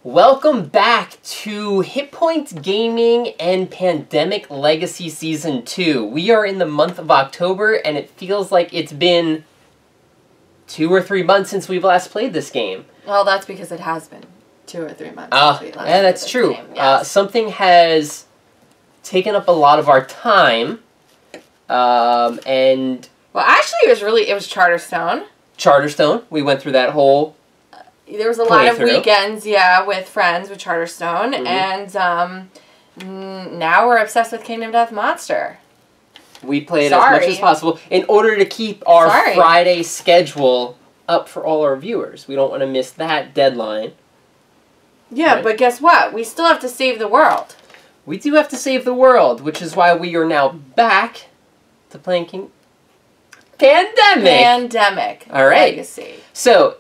Welcome back to Hit Points Gaming and Pandemic Legacy Season 2. We are in the month of October, and it feels like it's been 2 or 3 months since we've last played this game. Well, that's because it has been 2 or 3 months since we last yeah, that's played true. this game. Yes. Something has taken up a lot of our time, and... Well, actually, it was Charterstone. Charterstone. We went through that whole... There was a lot of weekends, with friends with Charterstone, and now we're obsessed with Kingdom Death Monster. We played as much as possible in order to keep our Friday schedule up for all our viewers. We don't want to miss that deadline. Yeah, right? But guess what? We still have to save the world. We do have to save the world, which is why we are now back to playing Pandemic. All right. Legacy. So,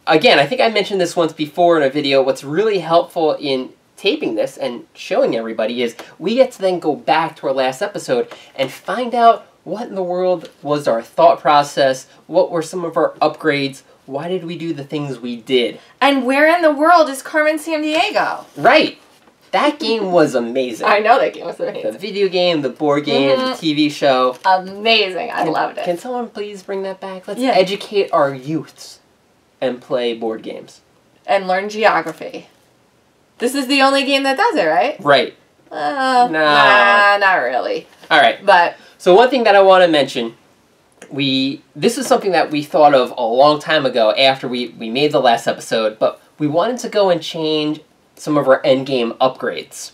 again, I think I mentioned this once before in a video. What's really helpful in taping this and showing everybody is we get to then go back to our last episode and find out what in the world was our thought process, what were some of our upgrades, why did we do the things we did. And where in the world is Carmen Sandiego? Right. That game was amazing. I know that game was amazing. The video game, the board game, the TV show. Amazing. I loved it. Can someone please bring that back? Let's educate our youths and play board games. And learn geography. This is the only game that does it, right? Right. Nah, not really. All right. But so one thing that I want to mention, this is something that we thought of a long time ago after we made the last episode, but we wanted to go and change some of our endgame upgrades.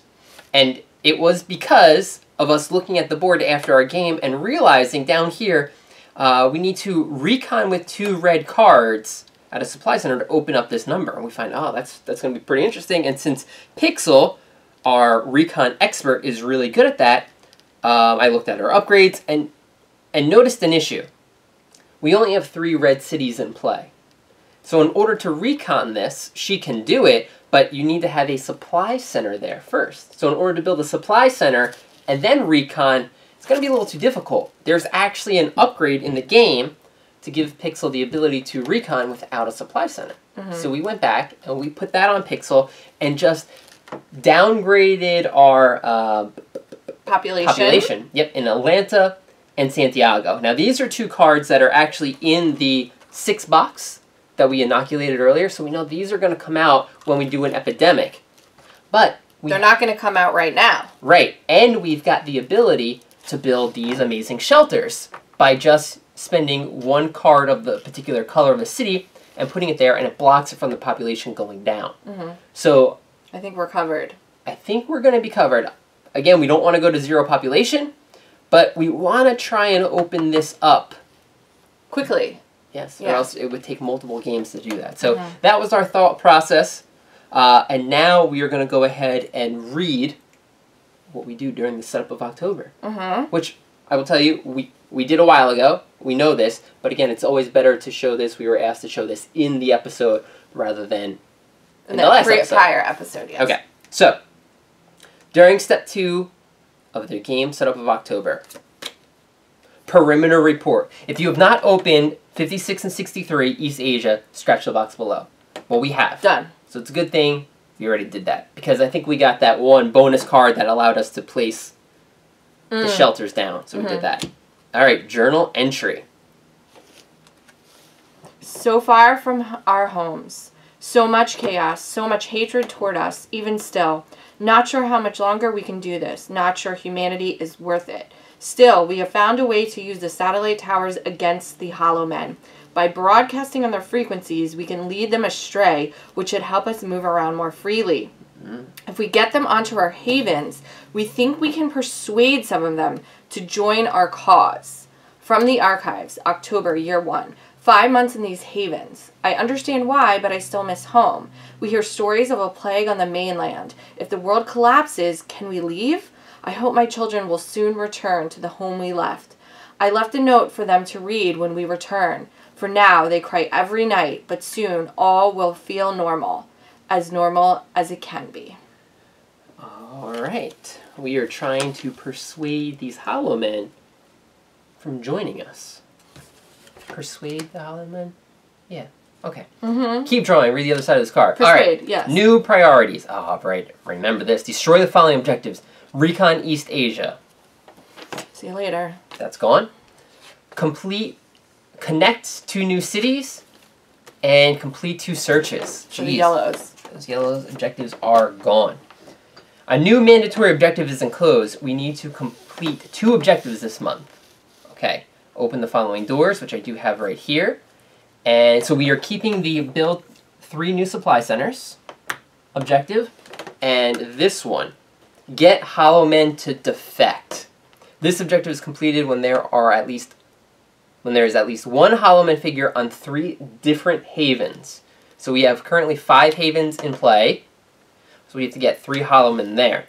And it was because of us looking at the board after our game and realizing down here we need to recon with 2 red cards at a supply center to open up this number. And we find, oh, that's going to be pretty interesting. And since Pixel, our recon expert, is really good at that, I looked at our upgrades and noticed an issue. We only have 3 red cities in play. So in order to recon this, she can do it, but you need to have a supply center there first. So in order to build a supply center and then recon, it's going to be a little too difficult. There's actually an upgrade in the game to give Pixel the ability to recon without a supply center. So we went back and we put that on Pixel and just downgraded our population. Yep, in Atlanta and Santiago. Now these are 2 cards that are actually in the 6 box that we inoculated earlier, so we know these are going to come out when we do an epidemic. But they're not going to come out right now. Right, and we've got the ability to build these amazing shelters by just spending 1 card of the particular color of the city and putting it there, and it blocks it from the population going down. So I think we're covered. I think we're going to be covered. Again, we don't want to go to 0 population, but we want to try and open this up quickly. Yes, or else it would take multiple games to do that. So that was our thought process. And now we are going to go ahead and read what we do during the setup of October. Which, I will tell you, we did a while ago. We know this. But again, it's always better to show this. We were asked to show this in the episode rather than in the last episode. Prior episode, yes. Okay, so during step 2 of the game setup of October, perimeter report. If you have not opened 56 and 63 East Asia, scratch the box below. Well, we have. Done. So it's a good thing we already did that. Because I think we got that 1 bonus card that allowed us to place the shelters down. So we did that. All right, journal entry. So far from our homes. So much chaos. So much hatred toward us. Even still. Not sure how much longer we can do this. Not sure humanity is worth it. Still, we have found a way to use the satellite towers against the Hollow Men. By broadcasting on their frequencies, we can lead them astray, which should help us move around more freely. If we get them onto our havens, we think we can persuade some of them to join our cause. From the archives, October, year 1. 5 months in these havens. I understand why, but I still miss home. We hear stories of a plague on the mainland. If the world collapses, can we leave? I hope my children will soon return to the home we left. I left a note for them to read when we return. For now, they cry every night, but soon all will feel normal as it can be. All right. We are trying to persuade these Hollow Men from joining us. Persuade the Hollow Men? Yeah. Okay. Keep drawing. Read the other side of this card. Persuade, all right. yes. New priorities. Oh, right. Remember this. Destroy the following objectives. Recon East Asia. See you later. That's gone. Connect 2 new cities. And complete 2 searches. For the yellows. Those yellows objectives are gone. A new mandatory objective is enclosed. We need to complete 2 objectives this month. Okay. Open the following doors, which I do have right here. And so we are keeping the build 3 new supply centers objective. And this one, get hollow men to defect. This objective is completed when there is at least 1 hollow man figure on 3 different havens. So we have currently 5 havens in play. So we have to get 3 hollow men there.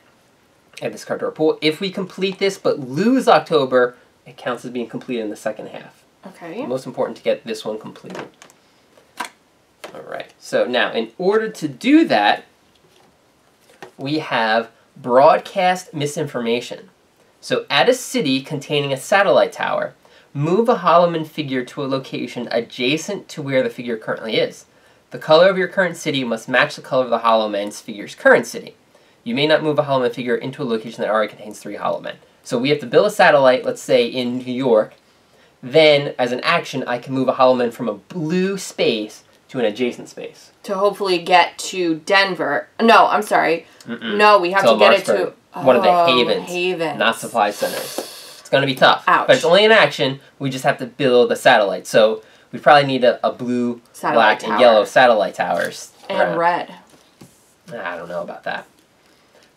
Add this card to our pool. If we complete this but lose October, it counts as being completed in the second half. Okay. Most important to get this one completed. Alright, so now in order to do that, we have broadcast misinformation. So at a city containing a satellite tower, move a Holloman figure to a location adjacent to where the figure currently is. The color of your current city must match the color of the Hollowman's figure's current city. You may not move a Hollowman figure into a location that already contains 3 Hollowmen. So we have to build a satellite, let's say in New York. Then, as an action, I can move a Hollowman from a blue space to an adjacent space. To hopefully get to Denver. No, I'm sorry. No, we have to get it to... One of the havens. Not supply centers. It's going to be tough. Ouch. But it's only an action. We just have to build a satellite. So we probably need a blue, satellite black, tower. And yellow satellite towers. And red. I don't know about that.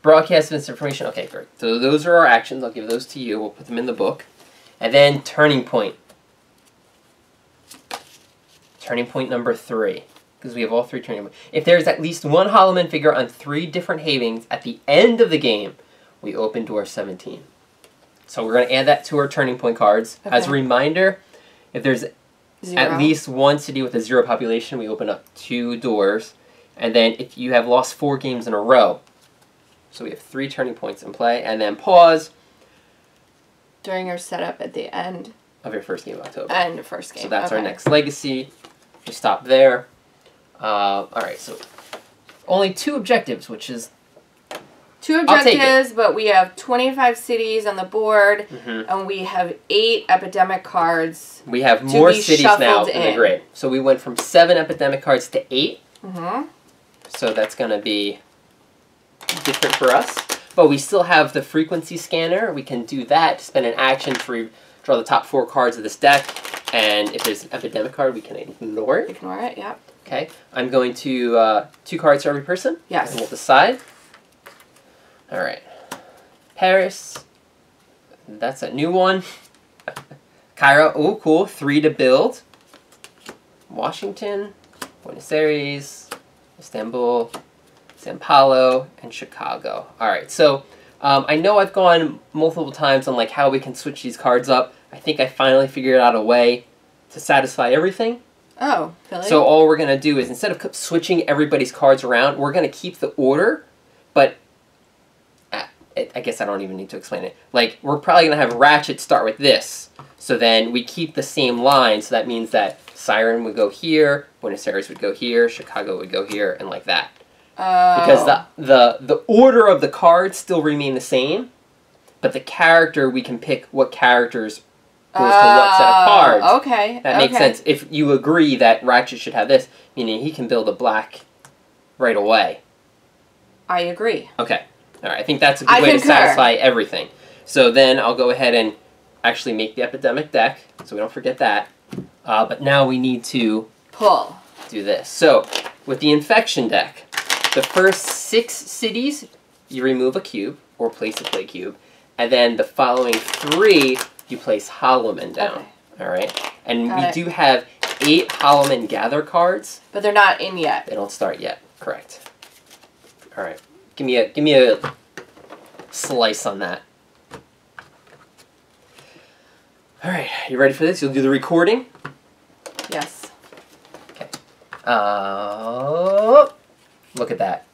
Broadcast misinformation. Okay, great. So those are our actions. I'll give those to you. We'll put them in the book. And then turning point. Turning point number 3. Because we have all 3 turning points. If there's at least 1 Hollowman figure on 3 different havens at the end of the game, we open door 17. So we're going to add that to our turning point cards. Okay. As a reminder, if there's 0. At least 1 city with a 0 population, we open up 2 doors. And then if you have lost 4 games in a row, so we have 3 turning points in play, and then pause. During your setup at the end. Of your first game of October. And first game. So that's our next legacy. We stop there. Alright, so only 2 objectives, which is... 2 objectives, but we have 25 cities on the board, and we have 8 epidemic cards. We have more cities now in the grid. So we went from 7 epidemic cards to 8. So that's going to be different for us. But we still have the frequency scanner. We can do that to spend an action to draw the top 4 cards of this deck. And if there's an epidemic card, we can ignore it. Ignore it, yeah. Okay. I'm going to 2 cards for every person. Yes. And we'll decide. All right. Paris. That's a new one. Cairo. Oh, cool. 3 to build. Washington. Buenos Aires. Istanbul. Sao Paulo. And Chicago. All right. So I know I've gone multiple times on like how we can switch these cards up. I think I finally figured out a way to satisfy everything. Oh, really? So all we're going to do is instead of switching everybody's cards around, we're going to keep the order, but I guess I don't even need to explain it. Like, we're probably going to have Ratchet start with this. So then we keep the same line, so that means that Siren would go here, Buenos Aires would go here, Chicago would go here, and like that. Because the order of the cards still remain the same, but the character, we can pick what characters goes to what set of cards. Okay. That makes sense. If you agree that Ratchet should have this, meaning he can build a black right away. I agree. Okay. All right. I think that's a good way to satisfy everything. So then I'll go ahead and actually make the epidemic deck, so we don't forget that. But now we need to do this. So with the infection deck, the first 6 cities, you remove a cube or place a play cube, and then the following 3, you place Hollowmen down. Okay. All right. And we do have 8 Hollowmen gather cards, but they're not in yet. They don't start yet. Correct. All right. Give me a slice on that. All right. You ready for this? You'll do the recording? Yes. Okay. Look at that.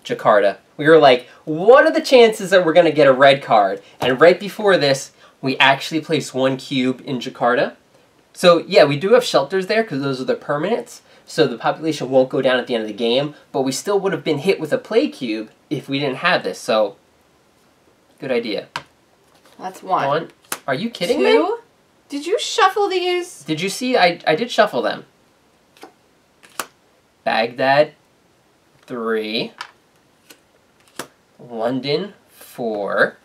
Jakarta. We were like, what are the chances that we're going to get a red card? And right before this, we actually placed 1 cube in Jakarta. So, yeah, we do have shelters there because those are the permanents. so the population won't go down at the end of the game, but we still would have been hit with a plague cube if we didn't have this, so good idea. That's one. One. Are you kidding Two? me? Did you shuffle these? Did you see? I did shuffle them. Baghdad, 3. London, 4.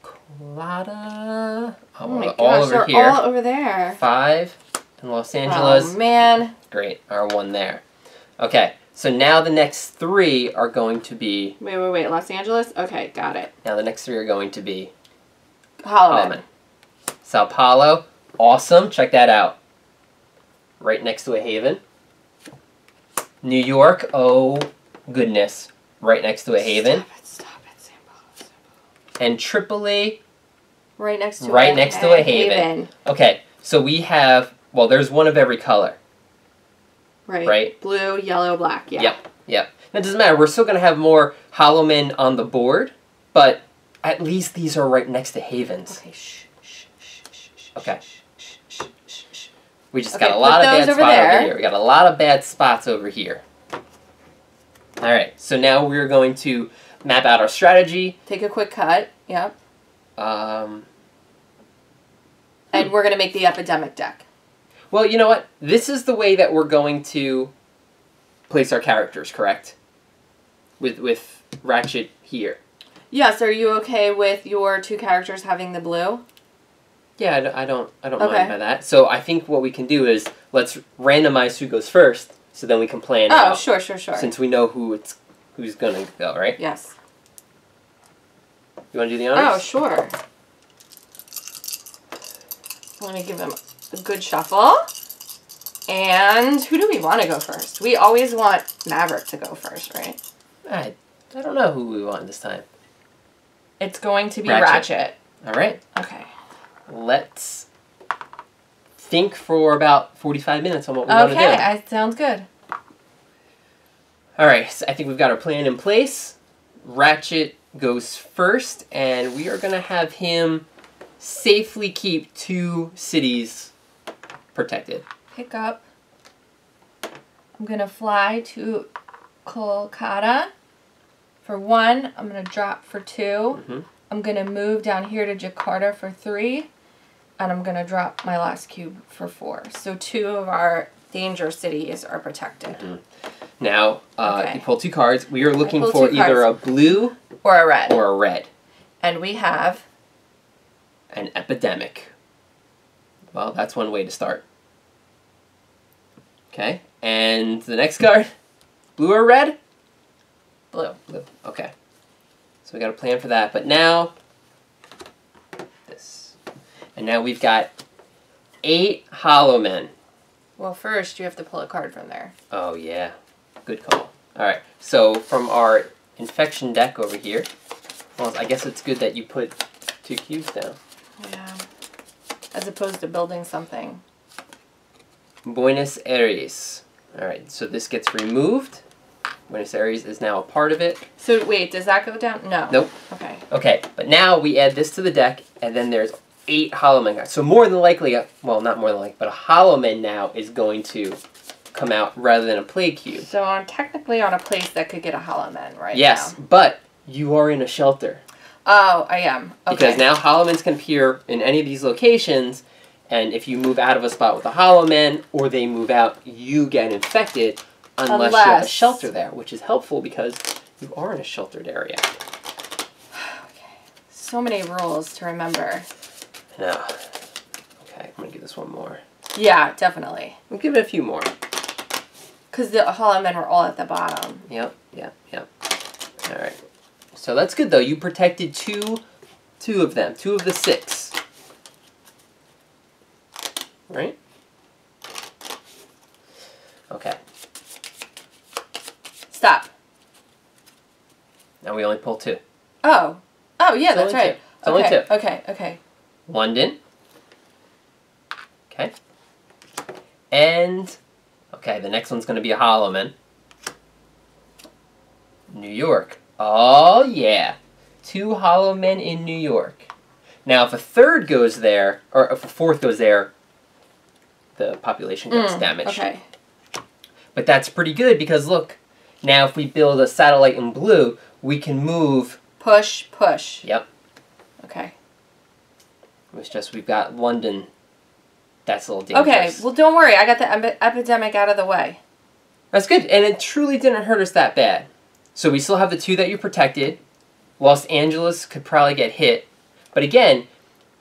Colada. Oh my gosh, all over they're here. all over there. 5. And Los Angeles. Oh, man. Great. Our 1 there. Okay. So now the next 3 are going to be... Wait. Los Angeles? Okay, got it. Now the next 3 are going to be... Holloman. Sao Paulo. Awesome. Check that out. Right next to a haven. New York. Oh, goodness. Right next to a haven. Stop it. Sao Paulo. And Tripoli. Right next to a haven. Okay. So we have... Well, there's one of every color. Right? Blue, yellow, black. Yeah. Yep. Now, it doesn't matter. We're still going to have more hollow men on the board, but at least these are right next to havens. Okay, Okay. We just Okay, got a lot of bad spots over over here. We got a lot of bad spots over here. All right. So now we're going to map out our strategy. Take a quick cut. Yep. And we're going to make the epidemic deck. Well, you know what? This is the way that we're going to place our characters, correct? With Ratchet here. Yes, are you okay with your 2 characters having the blue? Yeah, I don't mind by that. So I think what we can do is let's randomize who goes first, so then we can plan out. Oh, sure. Since we know who's gonna go, right? Yes. You want to do the honors? Oh, sure. Let me give him a good shuffle. And who do we want to go first? We always want Maverick to go first, right? I don't know who we want this time. It's going to be Ratchet. All right. Okay. Let's think for about 45 minutes on what we want to do. Okay, sounds good. All right, so I think we've got our plan in place. Ratchet goes first, and we are going to have him safely keep 2 cities protected. Pick up. I'm going to fly to Kolkata for 1. I'm going to drop for 2. Mm-hmm. I'm going to move down here to Jakarta for 3. And I'm going to drop my last cube for 4. So 2 of our danger cities are protected. Mm-hmm. Now, you pull 2 cards. We are looking for either a blue or a red. Or a red. And we have an epidemic. Well, that's one way to start. Okay. And the next card, blue or red? Blue. Blue. Okay. So we got a plan for that. But now, this. And now we've got 8 hollow men. Well, first you have to pull a card from there. Oh, yeah. Good call. All right. So from our infection deck over here, well, I guess it's good that you put 2 cubes down. Yeah. As opposed to building something. Buenos Aires. All right. So this gets removed. Buenos Aires is now a part of it. So wait, does that go down? No. Nope. Okay. Okay. But now we add this to the deck, and then there's 8 hollow men cards. So more than likely, well, not more than likely, but a hollow man now is going to come out rather than a plague cube. So I'm technically on a place that could get a hollow man right now. Yes, but you are in a shelter. Oh, I am. Okay. Because now hollow men can appear in any of these locations, and if you move out of a spot with a hollow man, or they move out, you get infected unless you have a shelter there, which is helpful because you are in a sheltered area. Okay. So many rules to remember. No. Okay, I'm going to give this one more. Yeah, definitely. I'll give it a few more. Because the hollow men are all at the bottom. Yep. All right. So that's good, though. You protected two of them. 2 of the 6. Right? Okay. Stop. Now we only pull 2. Oh. Oh, yeah, that's right. It's only 2. Okay. London. Okay. And, okay, the next one's going to be a hollow man. New York. Oh, yeah. 2 hollow men in New York. Now, if a 3rd goes there, or if a 4th goes there, the population gets damaged. Okay. But that's pretty good because look, now if we build a satellite in blue, we can move. Push, push. Yep. Okay. It's just we've got London. That's a little dangerous. Okay, well don't worry. I got the epidemic out of the way. That's good, and it truly didn't hurt us that bad. So we still have the 2 that you protected. Los Angeles could probably get hit. But again,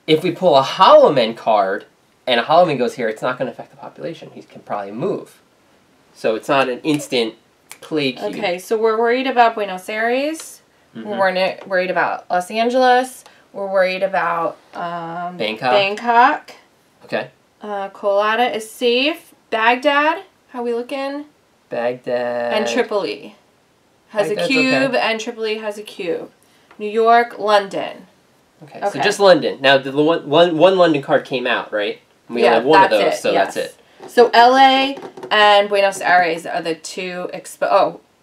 if we pull a Hollow Man card, and a Hollow Man goes here, it's not going to affect the population. He can probably move. So it's not an instant plague cube. Okay, so we're worried about Buenos Aires. We're worried about Los Angeles. We're worried about Bangkok. Okay. Kolata is safe. Baghdad, how we looking? Baghdad. And Tripoli has Baghdad's a cube, okay. and Tripoli has a cube. New York, London. Okay, so just London. Now, the one London card came out, right? We only have one of those, so that's it. So LA and Buenos Aires are the 2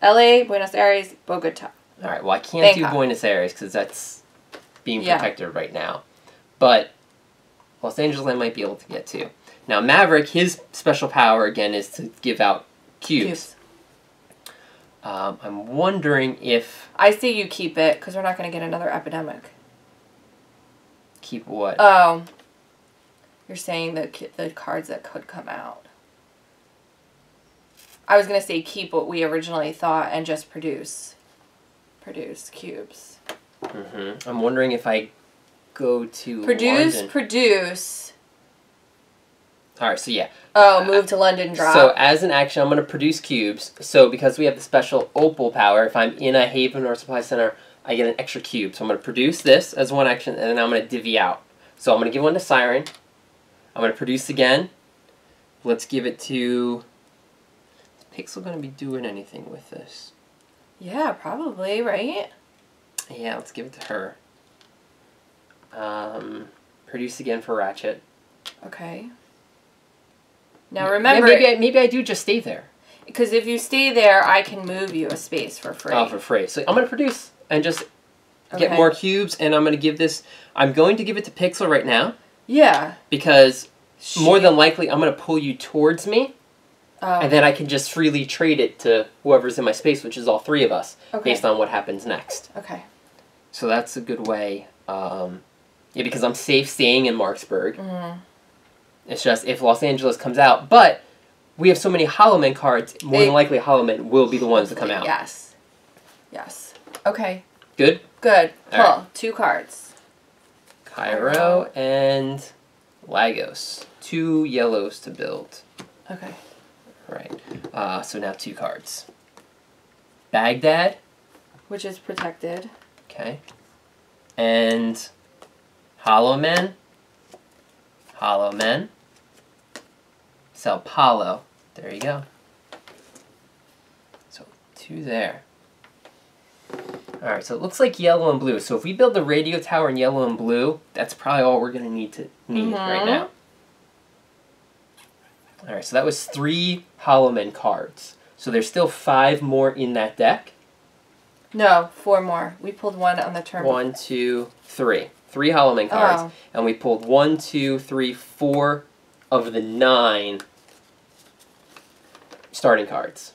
LA, Buenos Aires, Bogota. All right, well, I can't do Buenos Aires because that's being protected right now. But Los Angeles I might be able to get to. Now, Maverick, his special power, again, is to give out cubes. I'm wondering if... I say you keep it, because we're not going to get another epidemic. Keep what? Oh. You're saying the cards that could come out. I was going to say keep what we originally thought and just produce cubes. I'm wondering if I go to London. Produce. All right, so yeah. Oh, move to London, drop. So as an action, I'm going to produce cubes. So because we have the special opal power, if I'm in a haven or supply center, I get an extra cube. So I'm going to produce this as one action, and then I'm going to divvy out. So I'm going to give one to Siren. I'm going to produce again. Let's give it to... Is Pixel going to be doing anything with this? Yeah, probably, right? Yeah, let's give it to her. Produce again for Ratchet. Okay. Now remember... Yeah, maybe I do just stay there. Because if you stay there, I can move you a space for free. Oh, for free. So I'm going to produce and just get more cubes, and I'm going to give this... I'm going to give it to Pixel right now. Yeah. Because more than likely, I'm going to pull you towards me. Oh. And then I can just freely trade it to whoever's in my space, which is all 3 of us, based on what happens next. Okay. So that's a good way. Yeah, because I'm safe staying in Marksburg. It's just if Los Angeles comes out. But we have so many Hollow Man cards, more than likely Hollow Man will be the ones that come out. Yes. Yes. Okay. Good? Good. Pull. Right. 2 cards. Cairo and Lagos. 2 yellows to build. Okay. Right. So now 2 cards. Baghdad. Which is protected. Okay. And Hollow Men. Hollow Men. Sao Paulo. There you go. So 2 there. Alright, so it looks like yellow and blue. So if we build the radio tower in yellow and blue, that's probably all we're going to need right now. Alright, so that was 3 Hollow Men cards. So there's still 5 more in that deck. No, 4 more. We pulled 1 on the turn. 1, 2, 3. 3 Hollow Men cards. And we pulled 1, 2, 3, 4 of the 9 starting cards.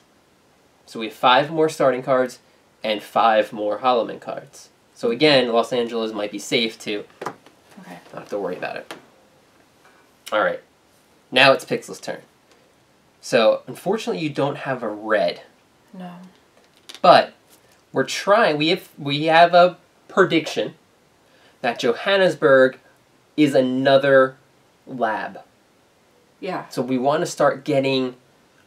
So we have 5 more starting cards and 5 more Hollow Men cards. So again, Los Angeles might be safe to not have to worry about it. Alright. Now it's Pixel's turn. So, unfortunately, you don't have a red. No. But we're trying. We have a prediction that Johannesburg is another lab. Yeah. So we want to start getting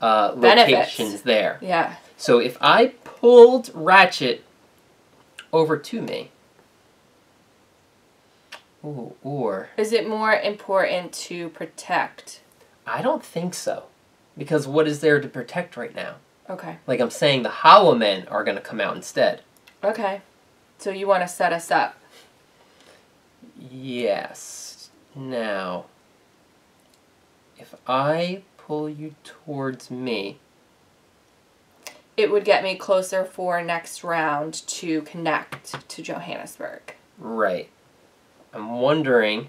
locations there. Yeah. So if I pulled Ratchet over to me, or is it more important to protect? I don't think so. Because what is there to protect right now? Okay. Like I'm saying, the Hollow Men are going to come out instead. Okay. So you want to set us up? Yes. Now, if I pull you towards me... It would get me closer for next round to connect to Johannesburg. Right. I'm wondering...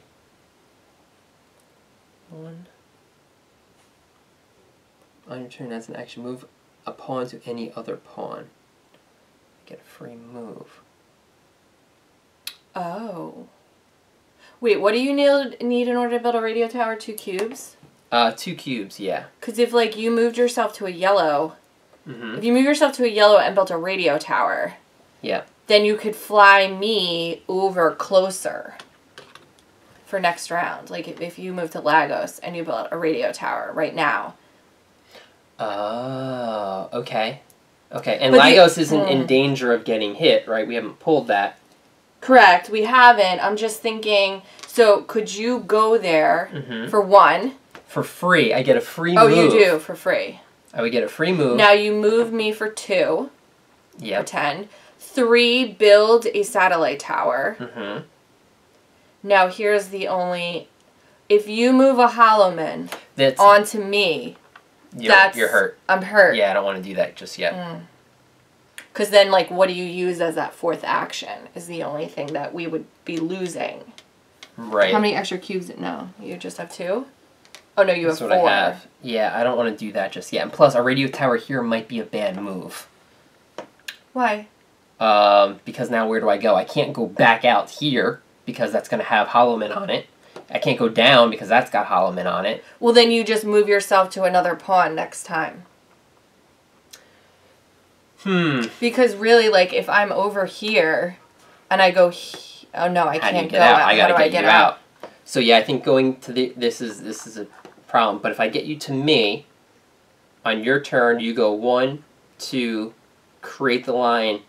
1, On your turn, as an action, move a pawn to any other pawn. Get a free move. Oh. Wait, what do you need in order to build a radio tower? 2 cubes? 2 cubes, yeah. Because if, like, you moved yourself to a yellow... Mm-hmm. If you move yourself to a yellow and built a radio tower... Yeah. Then you could fly me over closer for next round. Like, if you move to Lagos and you built a radio tower right now. Oh, okay. Okay, and But Lagos isn't in danger of getting hit, right? We haven't pulled that. Correct, we haven't. I'm just thinking, so could you go there for 1? For free. I get a free move. Oh, you do, for free. I would get a free move. Now you move me for 2. Yep. For 10. 3, build a satellite tower. Now here's the only... If you move a Hollow Man onto me... You're hurt. I'm hurt. Yeah, I don't want to do that just yet. Because then, like, what do you use as that 4th action is the only thing that we would be losing. Right. How many extra cubes? No, you just have 2? Oh, no, you have 4. That's what I have. Yeah, I don't want to do that just yet. And plus, a radio tower here might be a bad move. Why? Because now where do I go? I can't go back out here because that's going to have Hollow Man on it. I can't go down because that's got Hollow Man on it. Well, then you just move yourself to another pawn next time. Because really, like, if I'm over here and I go... Oh, no, I can't go out. I gotta get you out. So, yeah, I think going to this is a problem. But if I get you to me, on your turn, you go 1, 2, create the line,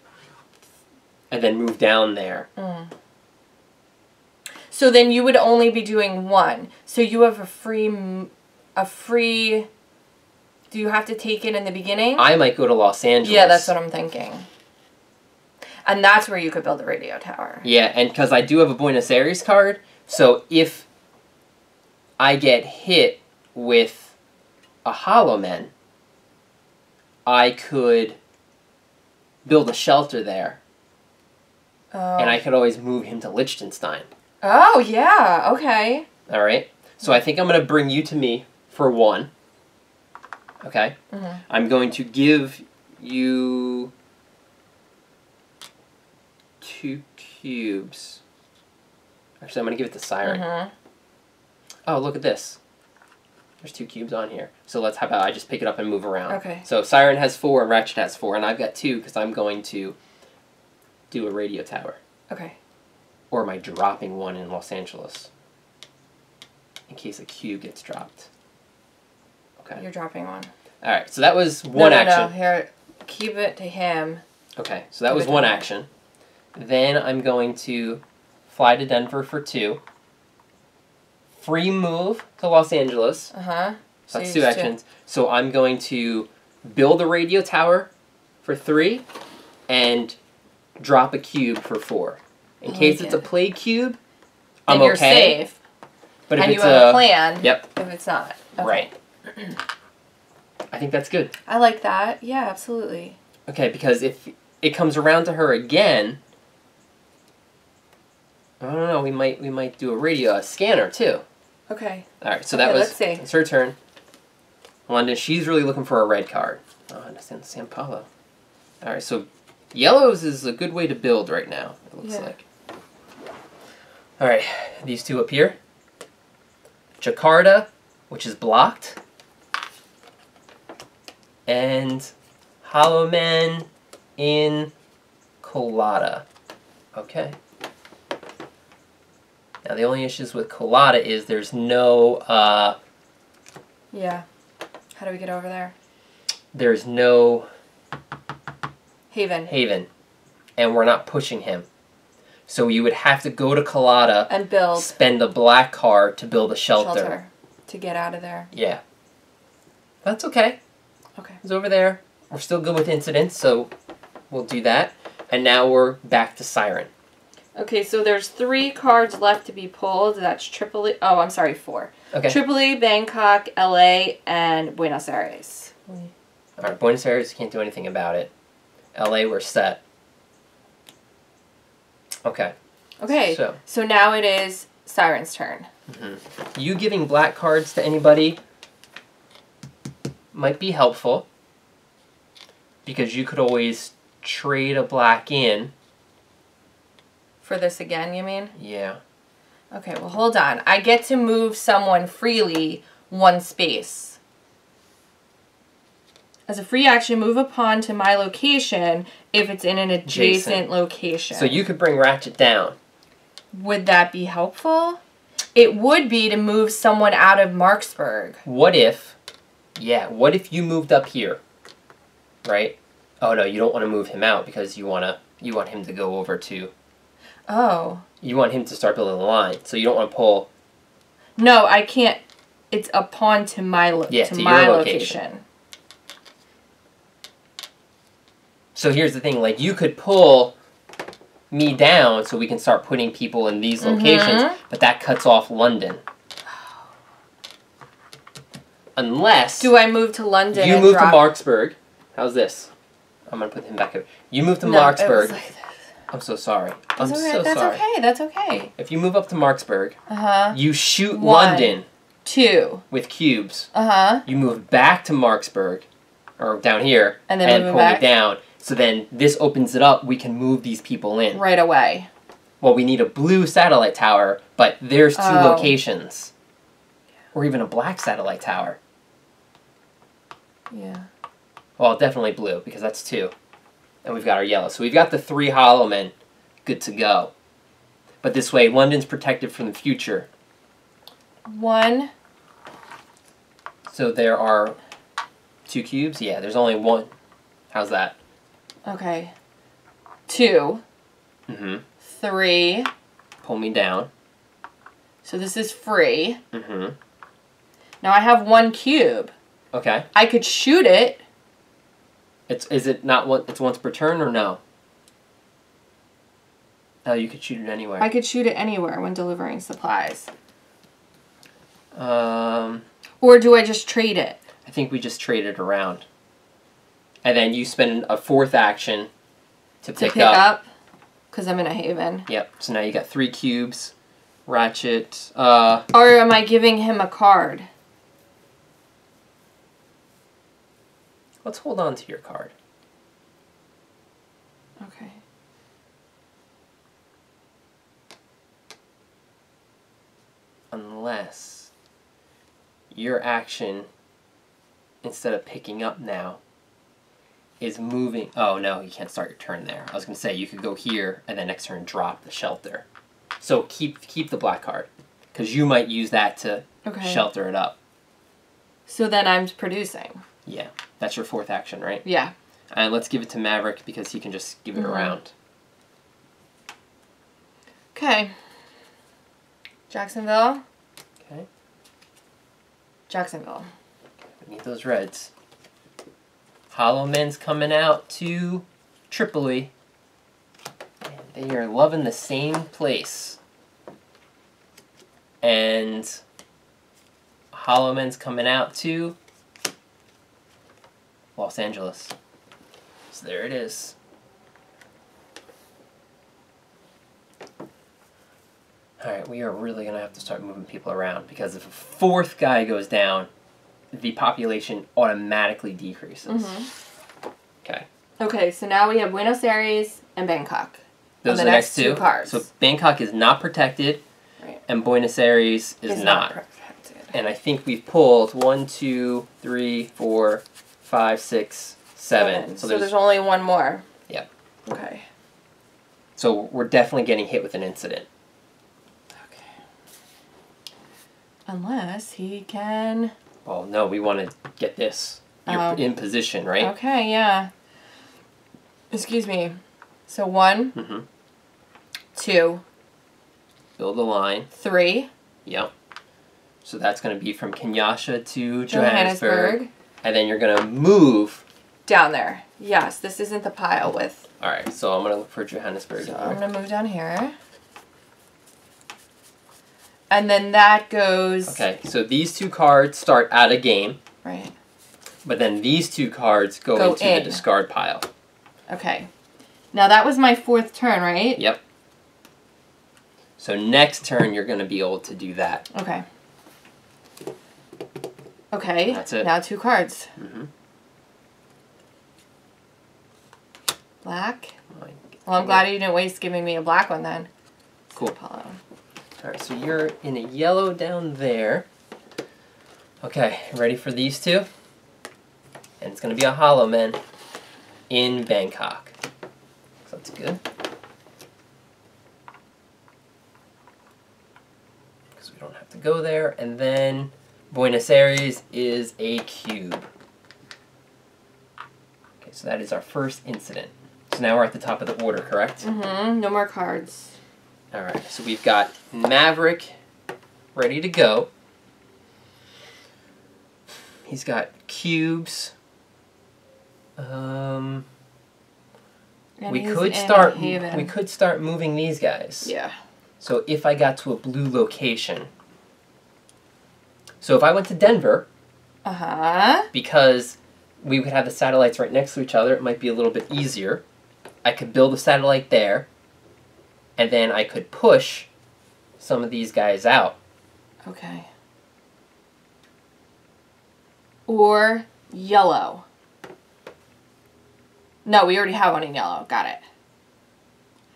and then move down there. So then you would only be doing 1. So you have a free... Do you have to take it in the beginning? I might go to Los Angeles. Yeah, that's what I'm thinking. And that's where you could build a radio tower. Yeah, and because I do have a Buenos Aires card, so if I get hit with a Hollow Man, I could build a shelter there. Oh. And I could always move him to Liechtenstein. Oh, yeah, okay. All right? So I think I'm going to bring you to me for 1. Okay? I'm going to give you 2 cubes. Actually, I'm going to give it to Siren. Oh, look at this. There's 2 cubes on here. So how about I just pick it up and move around. Okay. So Siren has 4 and Ratchet has 4, and I've got 2 because I'm going to do a radio tower. Okay. Or am I dropping 1 in Los Angeles? In case a cube gets dropped. Okay. You're dropping 1. Alright, so that was one action. No, here, keep it to him. Okay, so that was one action. Then I'm going to fly to Denver for 2. Free move to Los Angeles. So that's 2 actions. So I'm going to build a radio tower for 3 and drop a cube for 4. In case it's a play cube, I'm then you're okay. safe. But if and it's you have a plan. Yep. If it's not. Okay. Right. I think that's good. I like that. Yeah, absolutely. Okay, because if it comes around to her again, I don't know. We might do a scanner too. Okay. All right. So that was. Let's see. It's her turn. London. She's really looking for a red card. Oh, I understand San Paulo. All right. So yellows is a good way to build right now. It looks like. All right. These 2 up here. Jakarta, which is blocked. And Hollow Man in Colada. Okay. Now the only issues with Colada is there's no Yeah. How do we get over there? There's no Haven. And we're not pushing him. So you would have to go to Colada and build. Spend a black card to build a shelter. To get out of there. Yeah. That's okay. Okay. It's over there. We're still good with incidents, so we'll do that. And now we're back to Siren. Okay, so there's 3 cards left to be pulled. That's Tripoli. Oh, I'm sorry, 4. Okay. Tripoli, Bangkok, LA, and Buenos Aires. Alright, Buenos Aires, can't do anything about it. LA, we're set. Okay. Okay, so now it is Siren's turn. You giving black cards to anybody might be helpful because you could always trade a black in. For this again, you mean? Yeah. Okay, well, hold on. I get to move someone freely 1 space. As a free action, move a pawn to my location if it's in an adjacent location. So you could bring Ratchet down. Would that be helpful? It would be to move someone out of Marksburg. What if you moved up here, right? Oh no, you don't want to move him out because you want him to go over to. Oh. You want him to start building the line, so you don't want to pull. No, I can't. It's a pawn to my your location. So here's the thing, like you could pull me down so we can start putting people in these locations, but that cuts off London. Unless... Do I move to London You move to Marksburg. How's this? I'm going to put him back up. You move to Marksburg. Like I'm so sorry. That's okay. That's okay. That's okay. If you move up to Marksburg, you shoot 1, London 2 with cubes. Uh-huh. You move back to Marksburg, or down here, and then pull me down. So then this opens it up. We can move these people in. Right away. Well, we need a blue satellite tower, but there's 2 locations. Or even a black satellite tower. Yeah. Well, definitely blue, because that's 2. And we've got our yellow. So we've got the 3 hollow men good to go. But this way, London's protected from the future. 1. So there are 2 cubes? Yeah, there's only 1. How's that? Okay. 2. 3. Pull me down. So this is free. Now I have 1 cube. Okay. I could shoot it. Is it not one? It's once per turn or no? Oh, you could shoot it anywhere. I could shoot it anywhere when delivering supplies. Or do I just trade it? I think we just trade it around. And then you spend a 4th action to pick up. Because I'm in a haven. Yep. So now you got 3 cubes. Ratchet. Or am I giving him a card? Let's hold on to your card. Okay. Unless your action, instead of picking up now, is moving. Oh no, you can't start your turn there. I was going to say you could go here and then next turn drop the shelter. So keep the black card, because you might use that to shelter it up. So then I'm producing. Yeah, that's your 4th action, right? Yeah. And let's give it to Maverick because he can just give it around. Okay. Jacksonville. Okay. Jacksonville. We need those reds. Hollow Men's coming out to Tripoli. And they are loving the same place. And Hollow Men's coming out to Los Angeles. So there it is. Alright, we are really going to have to start moving people around because if a 4th guy goes down, the population automatically decreases. Okay. Okay, so now we have Buenos Aires and Bangkok. Those are the next 2 cards. So Bangkok is not protected, and Buenos Aires is not protected. And I think we've pulled 1, 2, 3, 4, 5, 6, 7. So there's only 1 more. Yep. Okay. So we're definitely getting hit with an incident. Okay. Unless he can... Well, no, we want to get this. You're in position, right? Okay, yeah. Excuse me. So 1, 2. Build a line. 3. Yep. So that's going to be from Kinshasa to Johannesburg. And then you're going to move. Down there. Yes, this isn't the pile with... Alright, so I'm going to look for Johannesburg. So I'm going to move down here. And then that goes... Okay, so these 2 cards start out of game. Right. But then these 2 cards go into the discard pile. Okay. Now that was my 4th turn, right? Yep. So next turn you're going to be able to do that. Okay. Okay. That's it. Now 2 cards. Mm-hmm. Black. Well, I'm glad you didn't waste giving me a black one then. Cool. Apollo. All right, so you're in a yellow down there. Okay, ready for these two? And it's going to be a hollow man in Bangkok. So that's good. Because we don't have to go there. And then Buenos Aires is a cube. Okay, so that is our first incident. So now we're at the top of the order, correct? Mm-hmm. No more cards. All right, so we've got Maverick ready to go. He's got cubes. And We he's could in Haven. we could start moving these guys. Yeah. So if I got to a blue location. So if I went to Denver, because we would have the satellites right next to each other, it might be a little bit easier. I could build a satellite there, and then I could push some of these guys out. Okay. Or yellow. No, we already have one in yellow. Got it.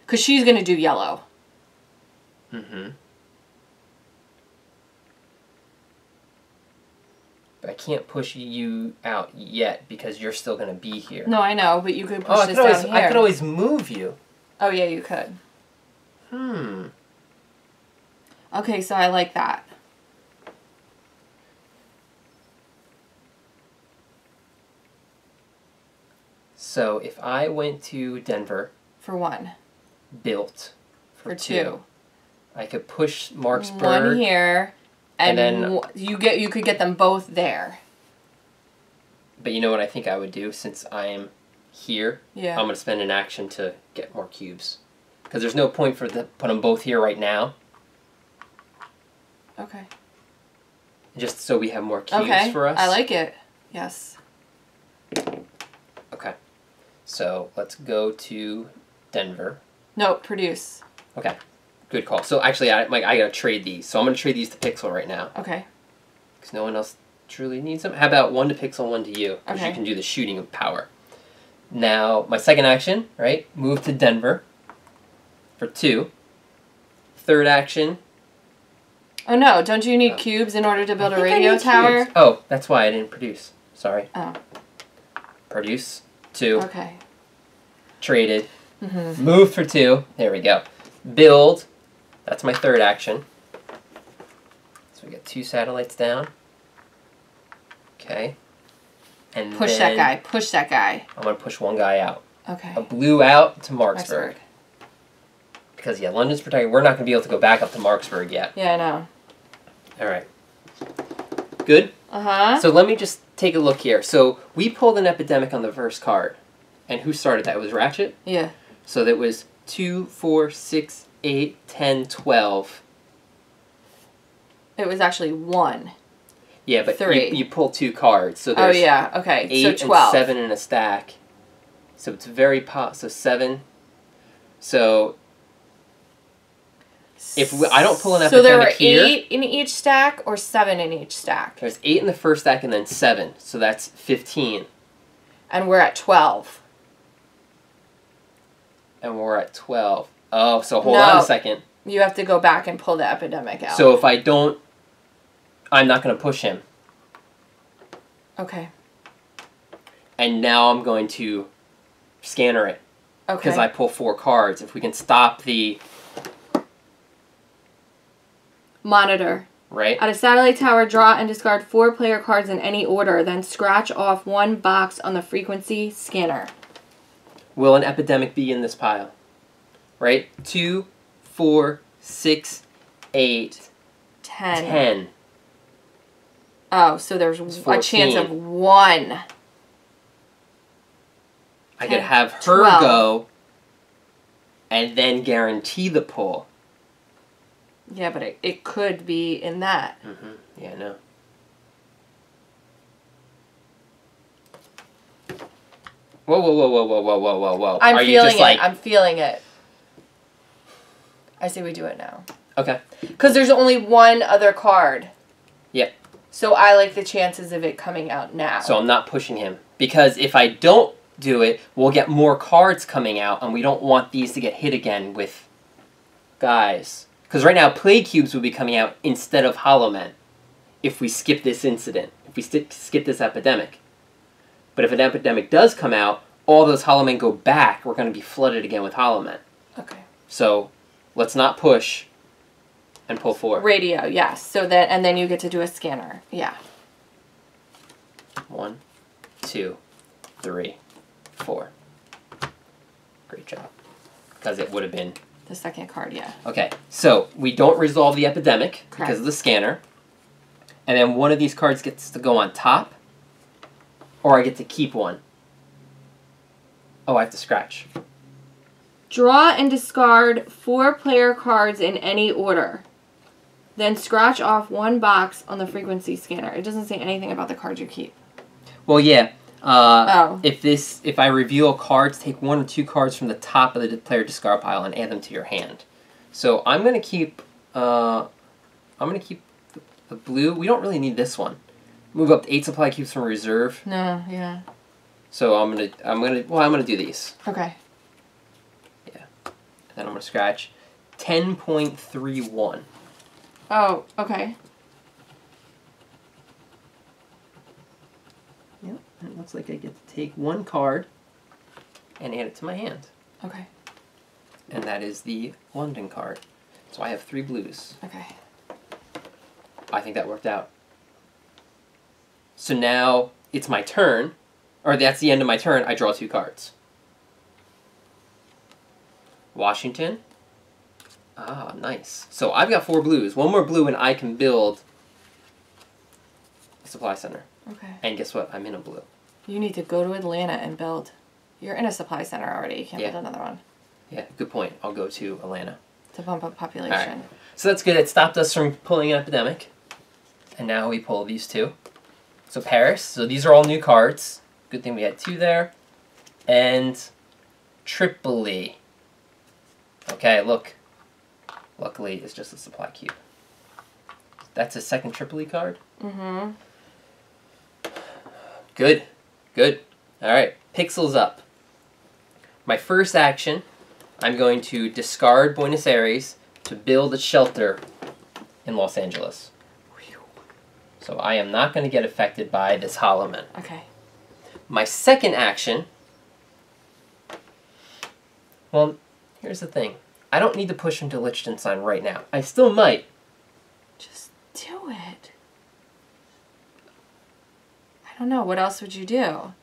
Because she's going to do yellow. Mm-hmm. But I can't push you out yet because you're still going to be here. No, I know, but you could push this down here. I could always move you. Oh, yeah, you could. Okay, so I like that. So if I went to Denver... For 1. Built. For 2. I could push Marksburg. 1 here. And then you could get them both there. But you know what I think I would do since I am here? Yeah. I'm going to spend an action to get more cubes. Because there's no point for put them both here right now. Okay. Just so we have more cubes for us. I like it. Yes. Okay. So let's go to Denver. No, produce. Okay. Good call. So actually, I got to trade these. So I'm going to trade these to Pixel right now. Okay. Because no one else truly needs them. How about 1 to Pixel, 1 to you? Because you can do the shooting of power. Now, my second action, right? Move to Denver for 2. Third action. Oh no, don't you need cubes in order to build a radio tower? Cubes. Oh, that's why I didn't produce. Sorry. Oh. Produce. 2. Okay. Traded. Mm-hmm. Move for 2. There we go. Build. That's my third action. So we got 2 satellites down. Okay. And push that guy. Push that guy. I'm going to push 1 guy out. Okay. A blue out to Marksburg. Because, yeah, London's protected. We're not going to be able to go back up to Marksburg yet. Yeah, I know. All right. Good? Uh-huh. So let me just take a look here. So we pulled an epidemic on the first card. And who started that? It was Ratchet? Yeah. So that was 2, 4, 6, 8, 10, 12. It was actually 1. Yeah, but 3. You pull 2 cards. So there's Okay. 8 so 12. and 7 in a stack. So it's very so 7. So if I don't pull an epidemic here... So there were 8 in each stack or 7 in each stack? There's 8 in the first stack and then 7. So that's 15. And we're at 12. And we're at 12. Oh, so hold on a second. You have to go back and pull the epidemic out. So if I don't... I'm not going to push him. Okay. And now I'm going to scanner it. Okay. Because I pull 4 cards. If we can stop the... Monitor. Right? At a satellite tower, draw and discard 4 player cards in any order, then scratch off 1 box on the frequency scanner. Will an epidemic be in this pile? Right? 2, 4, 6, 8, 10. Oh, so there's a chance of 1. I could have her 12. go and then guarantee the pull. Yeah, but it could be in that. Mm-hmm. Yeah, I know. Whoa, whoa, whoa, whoa, whoa, whoa, whoa, whoa, whoa. I'm feeling it. I'm feeling it. I say we do it now. Okay. Because there's only 1 other card. Yep. So I like the chances of it coming out now. So I'm not pushing him. Because if I don't do it, we'll get more cards coming out, and we don't want these to get hit again with guys. Because right now, Plague Cubes will be coming out instead of Hollow Men if we skip this incident, if we skip this epidemic. But if an epidemic does come out, all those Hollow Men go back. We're going to be flooded again with Hollow Men. Okay. So let's not push and pull 4. Radio, yes. So that, and then you get to do a scanner. Yeah. 1, 2, 3, 4. Great job. Because it would have been... The second card, yeah. Okay, so we don't resolve the epidemic Correct. because of the scanner. And then one of these cards gets to go on top. Or I get to keep one. Oh, I have to scratch. Draw and discard 4 player cards in any order. Then scratch off 1 box on the frequency scanner. It doesn't say anything about the cards you keep. Well, yeah. Oh. If I reveal cards, take 1 or 2 cards from the top of the player discard pile and add them to your hand. So I'm gonna keep. I'm gonna keep the blue. We don't really need this one. Move up to 8 supply cubes from reserve. No, yeah. So I'm gonna do these. Okay. Yeah. And then I'm gonna scratch 10.31. Oh, okay. Yep. It looks like I get to take 1 card and add it to my hand. Okay. And that is the London card. So I have 3 blues. Okay. I think that worked out. So now it's my turn, or that's the end of my turn. I draw 2 cards. Washington. Ah, nice. So I've got 4 blues. 1 more blue and I can build a supply center. Okay. And guess what? I'm in a blue. You need to go to Atlanta and build. You're in a supply center already. You can't Yeah. build another one. Yeah, good point. I'll go to Atlanta. To bump up population. All right. So that's good. It stopped us from pulling an epidemic. And now we pull these 2. So Paris. So these are all new cards. Good thing we had 2 there. And Tripoli. Okay, look. Luckily, it's just a supply cube. That's a second Tripoli card. Mm-hmm. Good. Good. All right. Pixels up. My first action, I'm going to discard Buenos Aires to build a shelter in Los Angeles. So I am not going to get affected by this Hollow Man. Okay. My second action, well, here's the thing. I don't need to push him to Liechtenstein right now. I still might. Just do it. I don't know. What else would you do?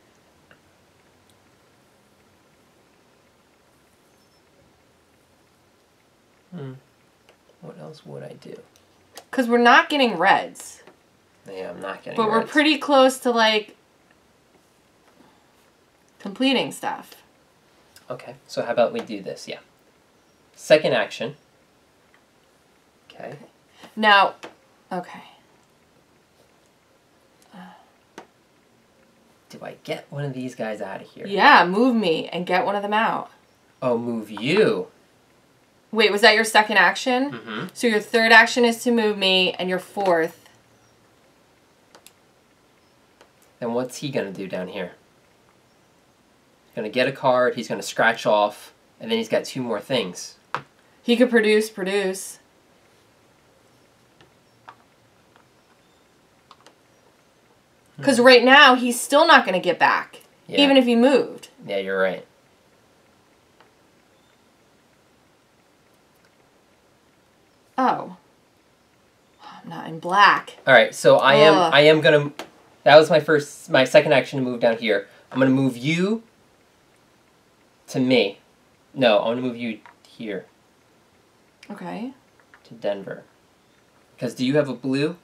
What else would I do? Because we're not getting reds. Yeah, I'm not getting But we're reds. pretty close to, like, completing stuff. Okay, so how about we do this? Yeah. Second action. Okay. Now, okay. Do I get one of these guys out of here? Yeah, move me and get one of them out. Oh, move you. Wait, was that your second action? Mm-hmm. So your third action is to move me, and your fourth... Then what's he going to do down here? He's going to get a card, he's going to scratch off, and then he's got 2 more things. He could produce. Because right now, he's still not going to get back. Yeah. Even if he moved. Yeah, you're right. Oh. I'm not in black. All right, so I Ugh. am going to... That was my second action to move down here. I'm going to move you to me. No, I'm going to move you here Okay. to Denver. Because do you have a blue?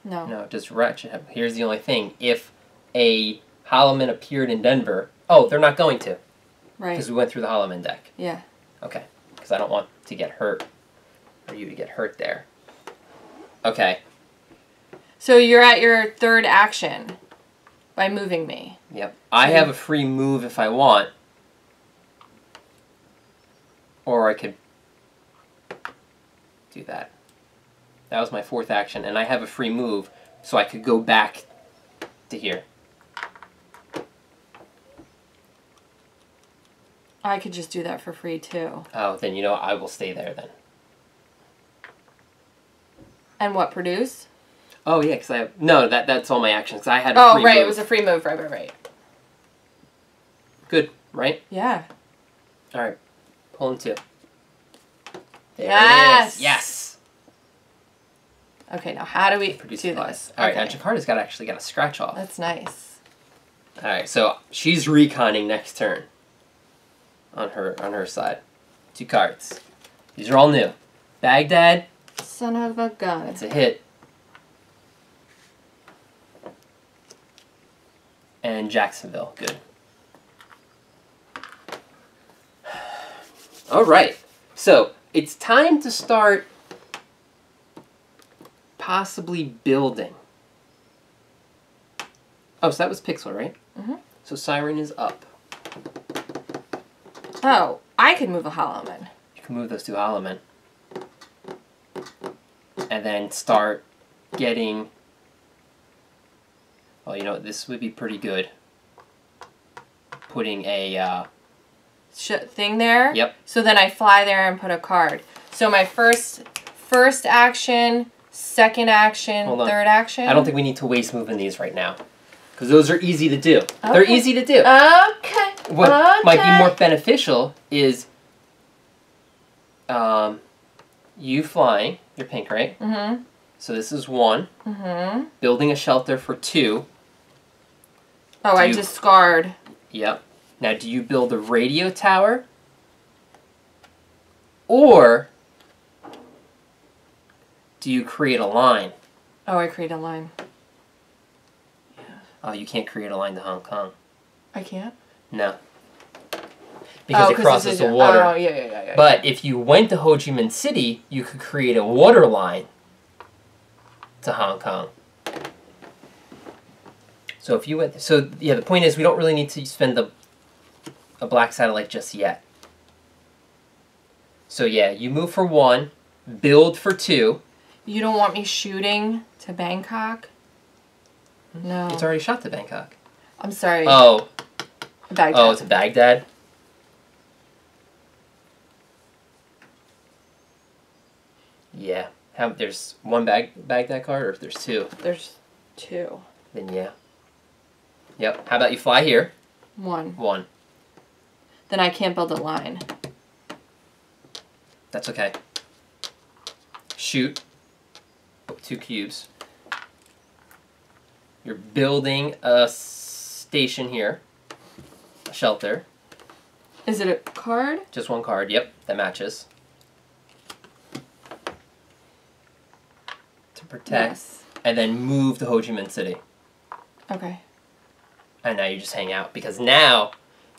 No. No, just Ratchet have. Here's the only thing. If a Hollow Man appeared in Denver... Oh, they're not going to. Right. Because we went through the Hollow Man deck. Yeah. Okay. Because I don't want to get hurt. Or you to get hurt there. Okay. So you're at your third action by moving me. Yep. I have a free move if I want. Or I could do that. That was my 4th action, and I have a free move, so I could go back to here. I could just do that for free, too. Oh, then you know what? I will stay there then. And what, produce? Oh, yeah, because I have... No, that's all my actions, because I had a free Oh, right, move. it was a free move. Right. Good, right? Yeah. All right, pulling 2. There Yes! it is. Yes! Okay, now how do we Produce do supplies. this? All right, Okay. now Jakarta's actually got a scratch off. That's nice. All right, so she's reconning next turn on her side. 2 cards. These are all new. Baghdad. Son of a gun. It's a hit. And Jacksonville. Good. All right. So it's time to start possibly building. Oh, so that was Pixel, right? Mm-hmm. So Siren is up. Oh, I could move a hollow man. You can move those 2 hollow men. And then start getting... Well, you know, this would be pretty good. Putting a... Thing there? Yep. So then I fly there and put a card. So my first action, second action, Hold on. third action? I don't think we need to waste moving these right now. Because those are easy to do. Okay. They're easy to do. Okay. What might be more beneficial is you flying. You're pink, right? Mm-hmm. So this is 1. Mm-hmm. Building a shelter for 2. Oh, I discard. Yep. Now, do you build a radio tower? Or do you create a line? Oh, I create a line. Yeah. Oh, you can't create a line to Hong Kong. I can't? No. Because it crosses the water. Oh, yeah. But if you went to Ho Chi Minh City, you could create a water line to Hong Kong. So if you went... So, yeah, the point is we don't really need to spend a black satellite just yet. So, yeah, you move for 1, build for 2. You don't want me shooting to Bangkok? No. It's already shot to Bangkok. I'm sorry. Oh. Baghdad. Oh, to Baghdad? Yeah. There's 1 Baghdad card, or if there's 2? There's 2. Then yeah. Yep. How about you fly here? 1. 1. Then I can't build a line. That's okay. Shoot. 2 cubes. You're building a station here. A shelter. Is it a card? Just 1 card. Yep. That matches. To protect. Yes. And then move to Ho Chi Minh City. Okay. And now you just hang out. Because now,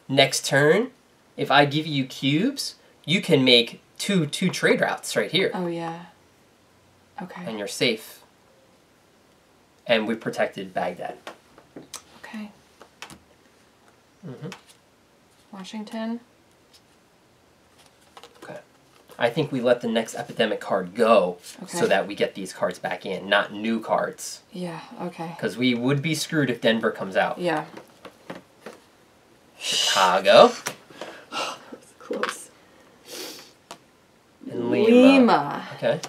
next turn, if I give you cubes, you can make two trade routes right here. Oh, yeah. Okay. And you're safe. And we protected Baghdad. Okay. Mm-hmm. Washington. Okay. I think we let the next epidemic card go Okay. so that we get these cards back in, not new cards. Yeah, okay. Because we would be screwed if Denver comes out. Yeah. Chicago. That was close. And Lima. Okay.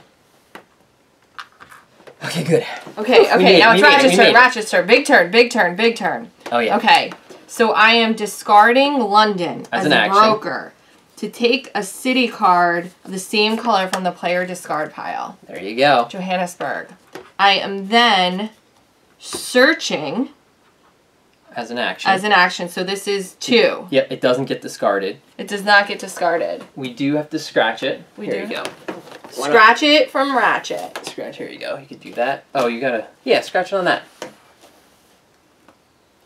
Okay, good. Okay, now it's Ratchet's turn. made it. Ratchet's turn. Big turn. Oh, yeah. Okay, so I am discarding London as an a action. broker to take a city card of the same color from the player discard pile. There you go. Johannesburg. I am then searching As an action. So this is 2. Yep, it doesn't get discarded. It does not get discarded. We do have to scratch it. We Here do? you go. Scratch it from Ratchet. Scratch, here you go. You could do that. Oh, you gotta... Yeah, scratch it on that.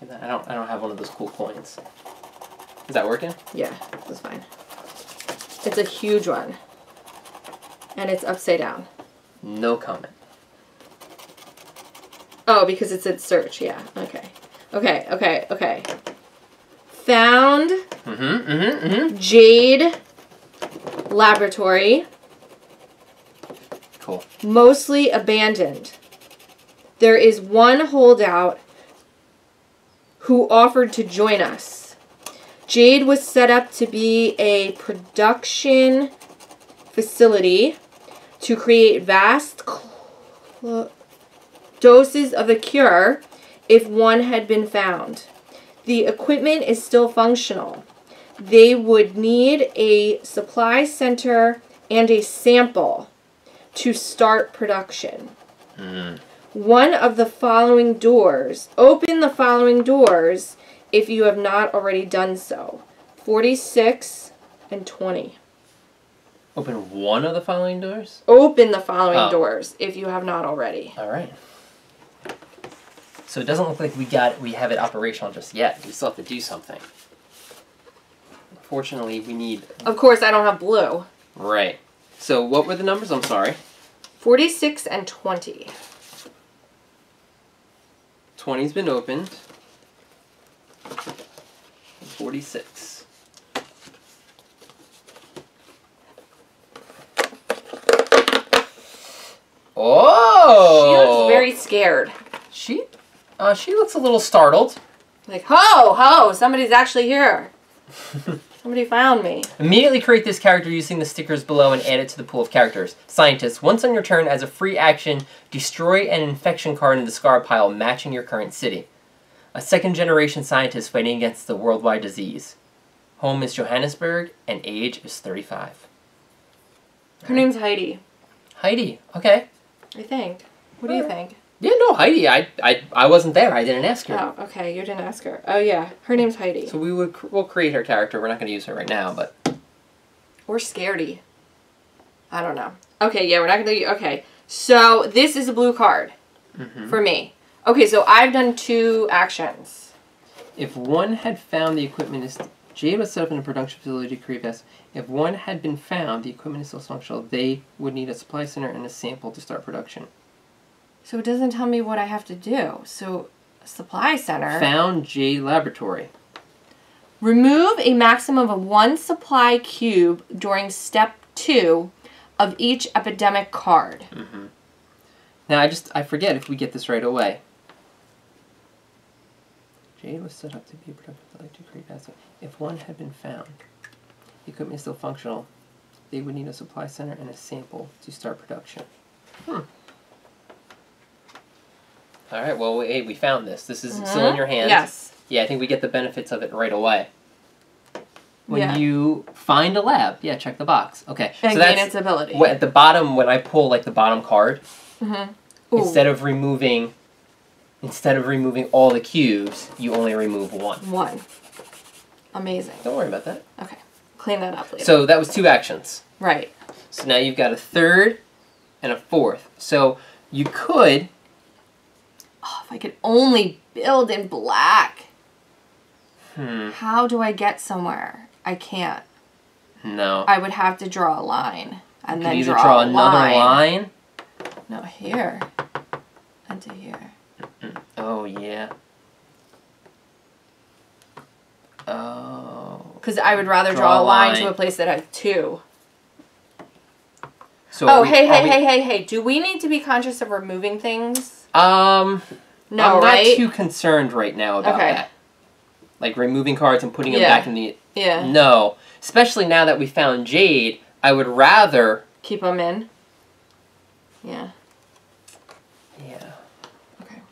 I don't have one of those cool coins. Is that working? Yeah, that's fine. It's a huge one. And it's upside down. No comment. Oh, because it said search, yeah. Okay. Found Jade Laboratory. Cool. Mostly abandoned. There is one holdout who offered to join us. Jade was set up to be a production facility to create vast doses of a cure if one had been found. The equipment is still functional. They would need a supply center and a sample to start production. One of the following doors. Open the following doors if you have not already done so. 46 and 20. Open one of the following doors? Open the following doors if you have not already. All right. So it doesn't look like we have it operational just yet. We still have to do something. Unfortunately, we need... Of course, I don't have blue. Right. So what were the numbers? I'm sorry. 46 and 20. 20's been opened. 46. Oh! She looks very scared. She looks a little startled. Like, ho, somebody's actually here. Somebody found me. Immediately create this character using the stickers below and add it to the pool of characters. Scientists, once on your turn, as a free action, destroy an infection card in the discard pile matching your current city. A second-generation scientist fighting against the worldwide disease. Home is Johannesburg, and age is 35. Her name's Heidi. Heidi, okay. I think. What do you think? Yeah, no, Heidi. I wasn't there. I didn't ask her. Oh, okay. You didn't ask her. Oh, yeah. Her name's Heidi. So we'll create her character. We're not going to use her right now, but... Or Scaredy. I don't know. Okay, yeah, we're not going to... Okay, so this is a blue card for me. Okay, so I've done 2 actions. If one had found the equipment... Jade was set up in a production facility to create vests. If one had been found, the equipment is still functional. They would need a supply center and a sample to start production. So it doesn't tell me what I have to do. So, a supply center. Found Jade Laboratory. Remove a maximum of 1 supply cube during step 2 of each epidemic card. Now, I forget if we get this right away. Jade was set up to be a production facility to create vests. If one had been found, the equipment is still functional. They would need a supply center and a sample to start production. All right, well, hey, we found this. This is still in your hands. Yes. Yeah, I think we get the benefits of it right away. When you find a lab, check the box. Okay. And so gain its ability. At the bottom, when I pull like the bottom card, instead of removing all the cubes, you only remove 1. 1. Amazing. Don't worry about that. Okay. Clean that up later. So that was 2 actions. Right. So now you've got a 3rd and a 4th. So you could... Oh, if I could only build in black. How do I get somewhere? I can't. No. I would have to draw a line. And then either draw another line. No, here. And to here. Oh, yeah. Oh. Because I would rather draw a line to a place that has 2. So hey. Do we need to be conscious of removing things? No, I'm right? not too concerned right now about that. Like removing cards and putting them back in the... Yeah. No. Especially now that we found Jade, I would rather... Keep them in? Yeah. Yeah. Okay.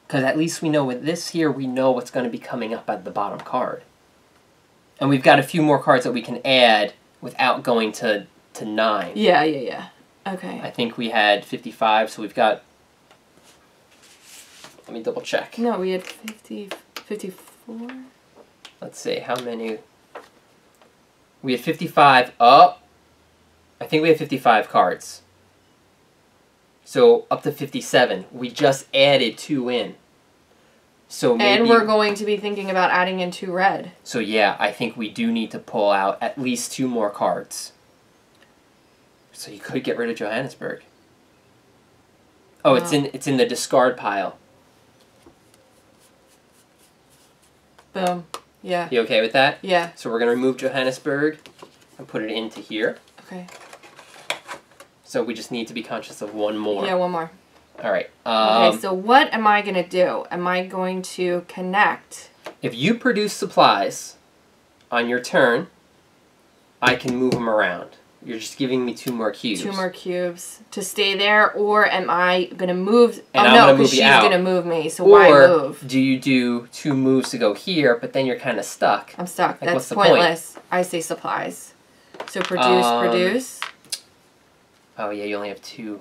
Because at least we know with this here, we know what's going to be coming up at the bottom card. And we've got a few more cards that we can add without going to 9. Yeah. Okay. I think we had 55, so we've got... Let me double check. No, we had 54. Let's see, how many... We had 55. Oh! I think we had 55 cards. So, up to 57. We just added 2 in. So maybe... And we're going to be thinking about adding in 2 red. So yeah, I think we do need to pull out at least 2 more cards. So you could get rid of Johannesburg. Oh, it's in the discard pile. Boom. Yeah. You okay with that? Yeah. So we're going to remove Johannesburg and put it into here. Okay. So we just need to be conscious of one more. Yeah, one more. All right. Okay, so what am I going to do? Am I going to connect? If you produce supplies on your turn, I can move them around. You're just giving me 2 more cubes. 2 more cubes to stay there, or am I going to move? And oh, I'm no, gonna because move you she's out. going to move me, so why move? Or do you do 2 moves to go here, but then you're kind of stuck? I'm stuck. Like, That's what's the pointless. I say supplies. So produce. Oh, yeah, you only have 2.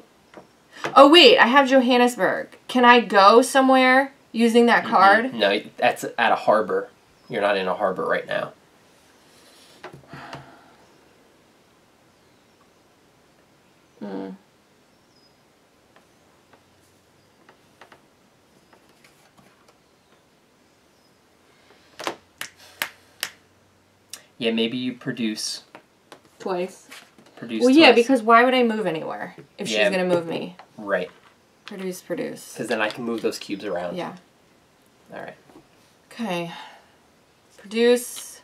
Oh, wait, I have Johannesburg. Can I go somewhere using that card? No, that's at a harbor. You're not in a harbor right now. Yeah, maybe you produce. Twice. Produce Well, yeah, twice. because why would I move anywhere if she's Yeah. going to move me? Right. Produce. Because then I can move those cubes around. Yeah. All right. Okay. Produce.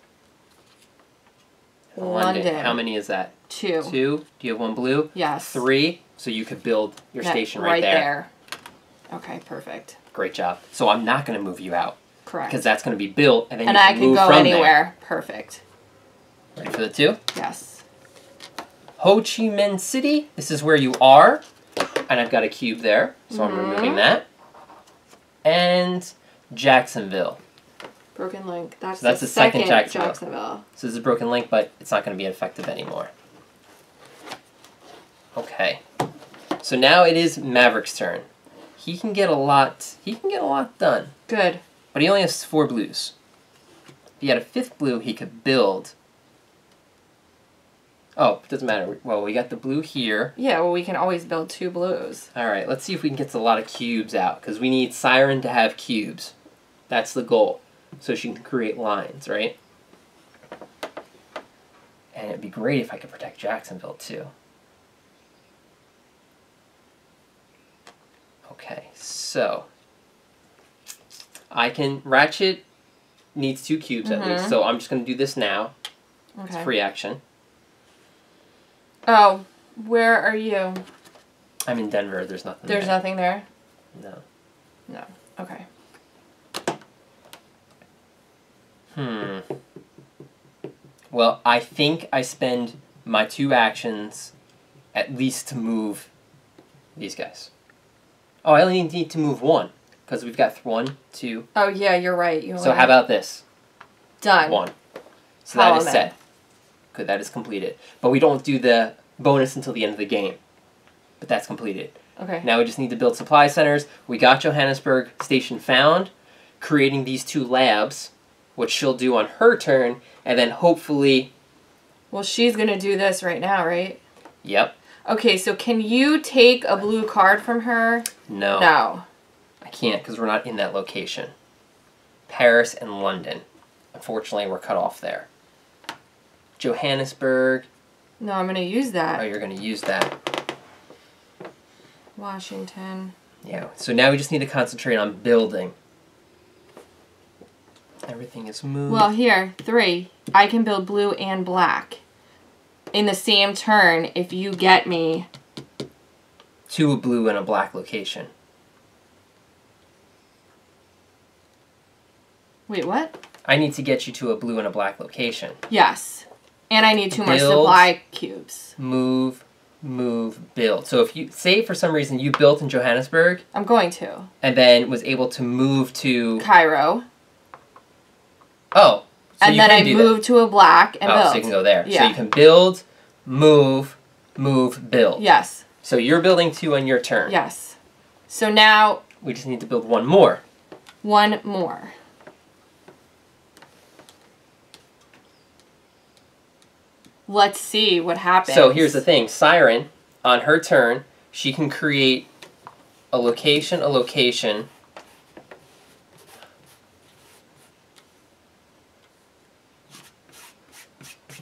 London. How many is that? 2. 2. Do you have 1 blue? Yes. 3. So you could build your station right there. Okay, perfect. Great job. So I'm not going to move you out. Correct. Because that's going to be built, and then and you I can can move go from anywhere. Perfect. There. Ready for the 2? Yes. Ho Chi Minh City. This is where you are. And I've got a cube there, so I'm removing that. And Jacksonville. Broken link. That's the second Jacksonville. So this is a broken link, but it's not going to be effective anymore. Okay. So now it is Maverick's turn. He can get a lot. He can get a lot done. Good. But he only has 4 blues. If he had a 5th blue, he could build. Oh, it doesn't matter. Well, we got the blue here. Yeah, well, we can always build 2 blues. All right, let's see if we can get a lot of cubes out, because we need Siren to have cubes. That's the goal. So she can create lines, right? And it'd be great if I could protect Jacksonville, too. Okay, so I can... Ratchet needs 2 cubes at least, so I'm just going to do this now. Okay. It's free action. Oh, where are you? I'm in Denver. There's nothing there. There's nothing there? No. No. Okay. Well, I think I spend my 2 actions at least to move these guys. Oh, I only need to move 1, because we've got 1, 2. Oh, yeah, you're right. So how about this? Done. 1. So that is Column set. Good, that is completed. But we don't do the bonus until the end of the game. But that's completed. Okay. Now we just need to build supply centers. We got Johannesburg Station found, creating these 2 labs, which she'll do on her turn, and then hopefully... Well, she's going to do this right now, right? Yep. Okay, so can you take a blue card from her? No. No. I can't, because we're not in that location. Paris and London. Unfortunately, we're cut off there. Johannesburg. No, I'm going to use that. Oh, you're going to use that. Washington. Yeah, so now we just need to concentrate on building. Everything is moved. Well, here, 3. I can build blue and black in the same turn if you get me 2 a blue and a black location. Wait, what? I need to get you to a blue and a black location. Yes. And I need 2 more Build. supply cubes. Move, build. So if you, say for some reason you built in Johannesburg. I'm going to. And then was able to move to... Cairo. Oh. So and then I move to a black and build. So you can go there. Yeah. So you can build, move, build. Yes. So you're building 2 on your turn. Yes. So now... We just need to build 1 more. 1 more. Let's see what happens. So here's the thing. Siren, on her turn, she can create a location,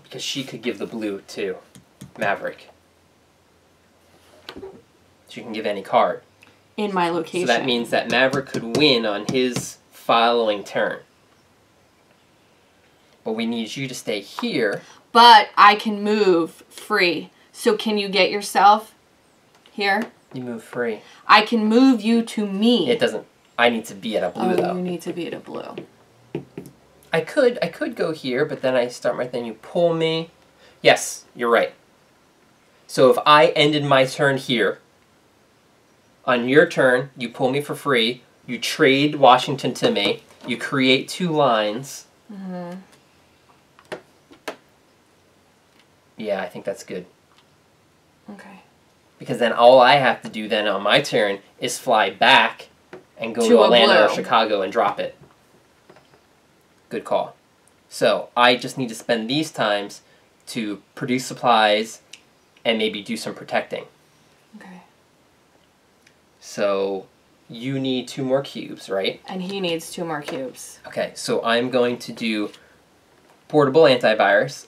because she could give the blue to Maverick. She can give any card. In my location. So that means that Maverick could win on his following turn. But we need you to stay here. But I can move free. So can you get yourself Here? You move free. I can move you to me. It doesn't. I need to be at a blue, though. Oh, you need to be at a blue. I could go here, but then I start my thing. You pull me. Yes, you're right. So if I ended my turn here, on your turn, you pull me for free. You trade Washington to me. You create 2 lines. Mm-hmm. Yeah, I think that's good. Okay. Because then all I have to do then on my turn is fly back and go to Atlanta or Chicago and drop it. Good call. So I just need to spend these times to produce supplies and maybe do some protecting. Okay. So you need 2 more cubes, right? And he needs 2 more cubes. Okay, so I'm going to do portable antivirus.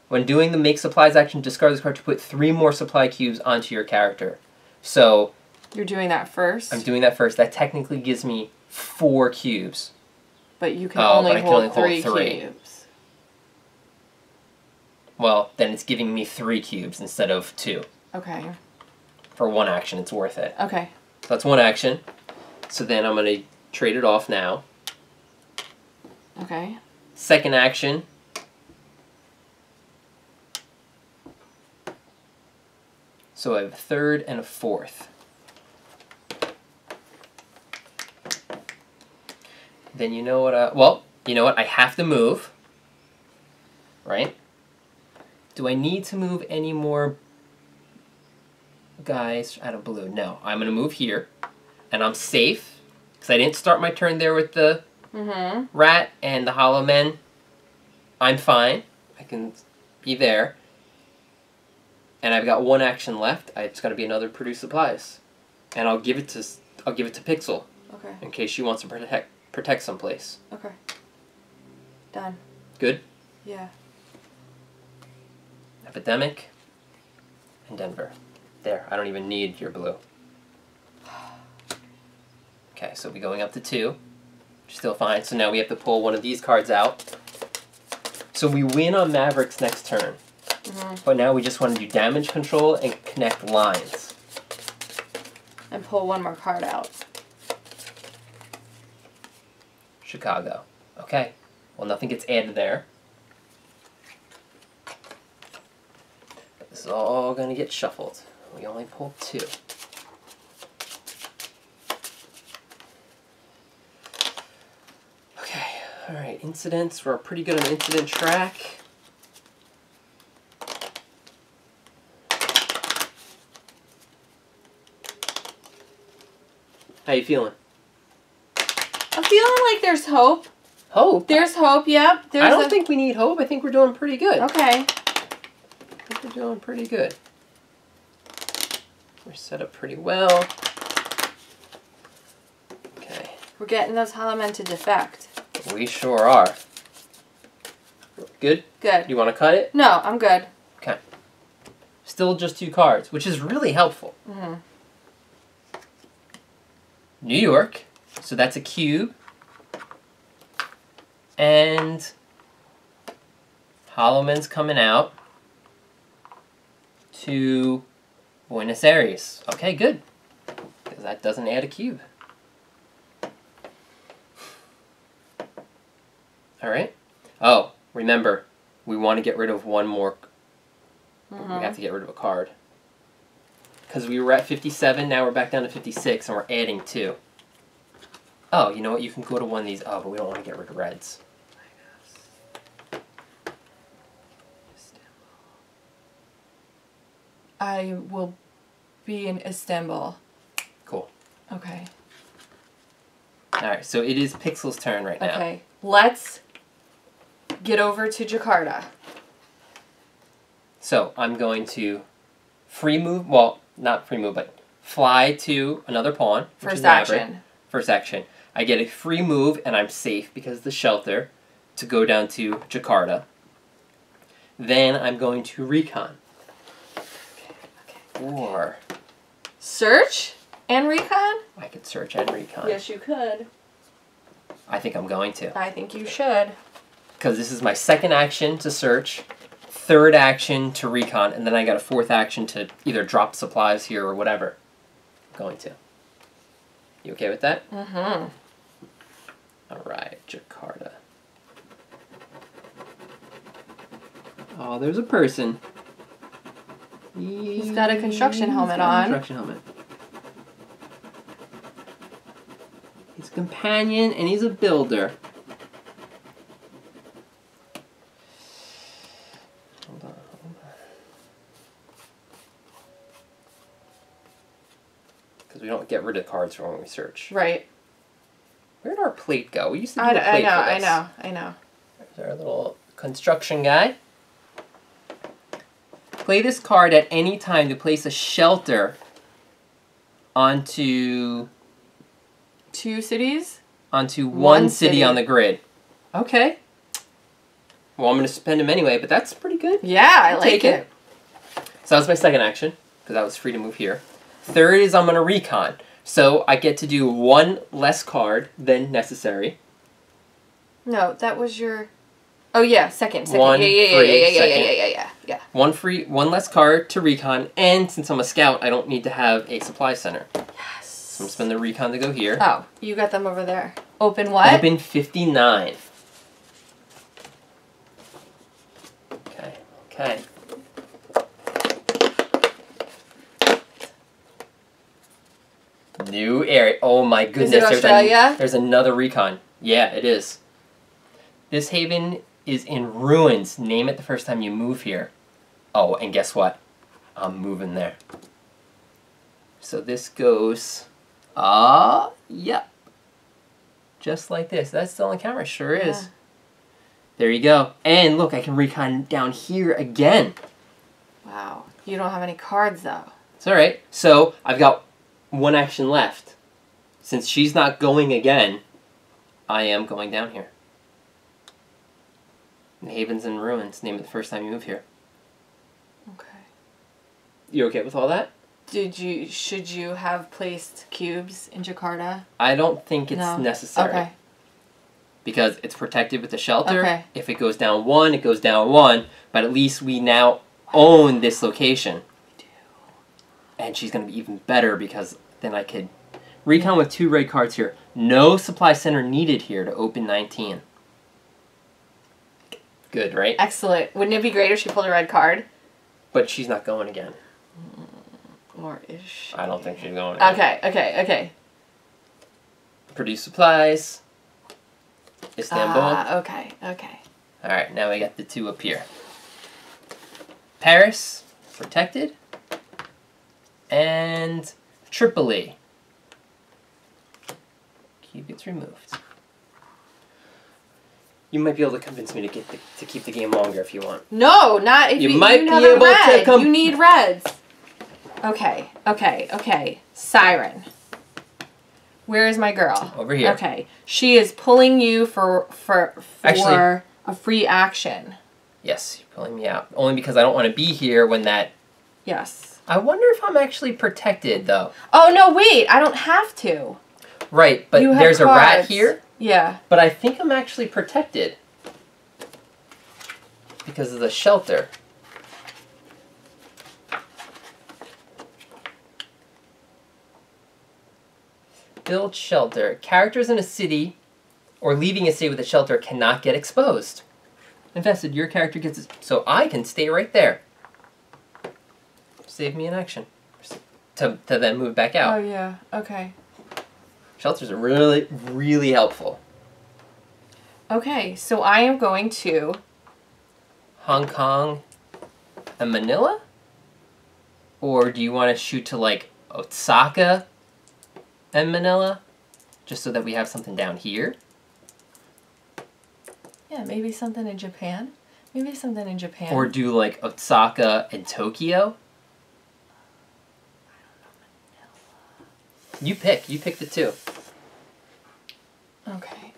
When doing the make supplies action, discard this card to put 3 more supply cubes onto your character. So you're doing that first? I'm doing that first. That technically gives me 4 cubes. But you can only hold 3 cubes. Well, then it's giving me 3 cubes instead of 2. Okay. For 1 action, it's worth it. Okay. So that's 1 action. So then I'm going to trade it off now. Okay. Second action. So I have a 3rd and a 4th. Then you know what? Well, you know what? I have to move. Right? Do I need to move any more guys out of blue? No. I'm going to move here. And I'm safe. Because I didn't start my turn there with the rat and the hollow men. I'm fine. I can be there. And I've got 1 action left. It's got to be another produce supplies. And I'll give it to Pixel. Okay. In case she wants to protect someplace. Okay. Done. Good? Yeah. Epidemic and Denver. There, I don't even need your blue. Okay, so we're going up to 2. Which is still fine. So now we have to pull one of these cards out. So we win on Maverick's next turn. But now we just want to do damage control and connect lines. And pull 1 more card out. Chicago. Okay. Well, nothing gets added there. But this is all going to get shuffled. We only pulled 2. Okay. All right. Incidents. We're pretty good on incident track. How you feeling? I'm feeling like there's hope. Hope? There's hope, yep. I don't think we need hope. I think we're doing pretty good. Okay. I think we're doing pretty good. We're set up pretty well. Okay. We're getting those hollow men to defect. We sure are. Good? Good. You want to cut it? No, I'm good. Okay. Still just 2 cards, which is really helpful. New York. So that's a cube. And hollow men's coming out to Buenos Aires. Okay, good. Because that doesn't add a cube. Alright. Oh, remember, we want to get rid of 1 more. We have to get rid of a card. Because we were at 57, now we're back down to 56, and we're adding 2. Oh, you know what? You can go to 1 of these. Oh, but we don't want to get rid of reds. I will be in Istanbul. Cool. Okay. Alright, so it is Pixel's turn right now. Okay. Let's get over to Jakarta. So, I'm going to free move, well, not free move, but fly to another pawn. First action. First action. I get a free move, and I'm safe because of the shelter, to go down to Jakarta. Then I'm going to recon. Or search and recon? I could search and recon. Yes, you could. I think I'm going to. I think you should. Because this is my second action to search. third action to recon, and then I got a fourth action to either drop supplies here or whatever. I'm going to. You okay with that? Mm-hmm. All right, Jakarta. Oh, there's a person. He's got a construction helmet got a on. Construction helmet. He's a companion and he's a builder. Hold on. Because we don't get rid of cards when we search. Right. Where'd our plate go? We used to do a plate for this. I know. There's our little construction guy. Play this card at any time to place a shelter onto... 2 cities? Onto one city on the grid. Okay. Well, I'm going to spend him anyway, but that's pretty good. Yeah, I like it. So that was my second action, because I was free to move here. Third is I'm going to recon. So I get to do 1 less card than necessary. No, that was your... Oh, yeah, second. One Yeah. 1 less card to recon, and since I'm a scout, I don't need to have a supply center. Yes. So I'm going to spend the recon to go here. Oh, you got them over there. Open what? Open 59. Okay. New area. Oh my goodness. Is it Australia? There's another recon. Yeah, it is. This haven is in ruins. Name it the first time you move here. Oh, and guess what? I'm moving there. So this goes... yep. Just like this. That's still on camera. Sure is. Yeah. There you go. And look, I can recon down here again. Wow. You don't have any cards, though. It's alright. So, I've got 1 action left. Since she's not going again, I am going down here. The Haven's in ruins. Name it the first time you move here. Okay. You okay with all that? Should you have placed cubes in Jakarta? I don't think it's necessary. Okay. Because it's protected with the shelter. Okay. If it goes down 1, it goes down 1. But at least we now own this location. We do. And she's going to be even better because then I could recon with 2 red cards here. No supply center needed here to open 19. Good, right? Excellent. Wouldn't it be great if she pulled a red card? But she's not going again. Or is she? I don't think she's going again. Okay. Produce supplies. Istanbul. Okay. Alright, now we got the 2 up here. Paris, protected. And Tripoli. Cube gets removed. You might be able to convince me to keep the game longer if you want. No, not if you might be have a able red. to come. You need reds. Okay. Siren. Where is my girl? Over here. Okay. She is pulling you for Actually, a free action. Yes, you're pulling me out. Only because I don't want to be here when that... Yes. I wonder if I'm actually protected, though. Oh, no, wait. I don't have to. Right, but there's a rat here. Yeah. But I think I'm actually protected. Because of the shelter. Build shelter. Characters in a city or leaving a city with a shelter cannot get exposed. Invested, your character gets it. So I can stay right there. Save me an action. To then move back out. Oh, yeah. Okay. Shelters are really, really helpful. Okay, so I am going to... Hong Kong and Manila? Or do you want to shoot to, like, Osaka and Manila? Just so that we have something down here? Yeah, maybe something in Japan. Or do, like, Osaka and Tokyo? You pick the 2. Okay.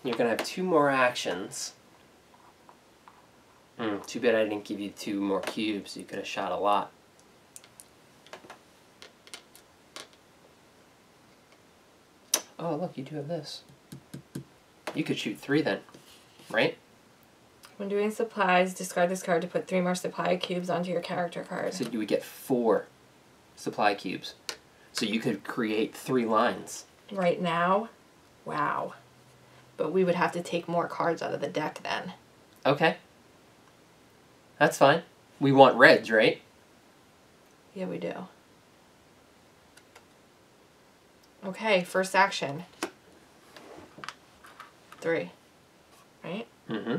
You're going to have 2 more actions. Too bad I didn't give you 2 more cubes. You could have shot a lot. Oh, look, you do have this. You could shoot 3 then, right? When doing supplies, discard this card to put 3 more supply cubes onto your character card. So you would get 4 supply cubes. So you could create 3 lines. Right now? Wow. But we would have to take more cards out of the deck then. Okay. That's fine. We want reds, right? Yeah, we do. Okay, first action. 3. Right? Mm-hmm.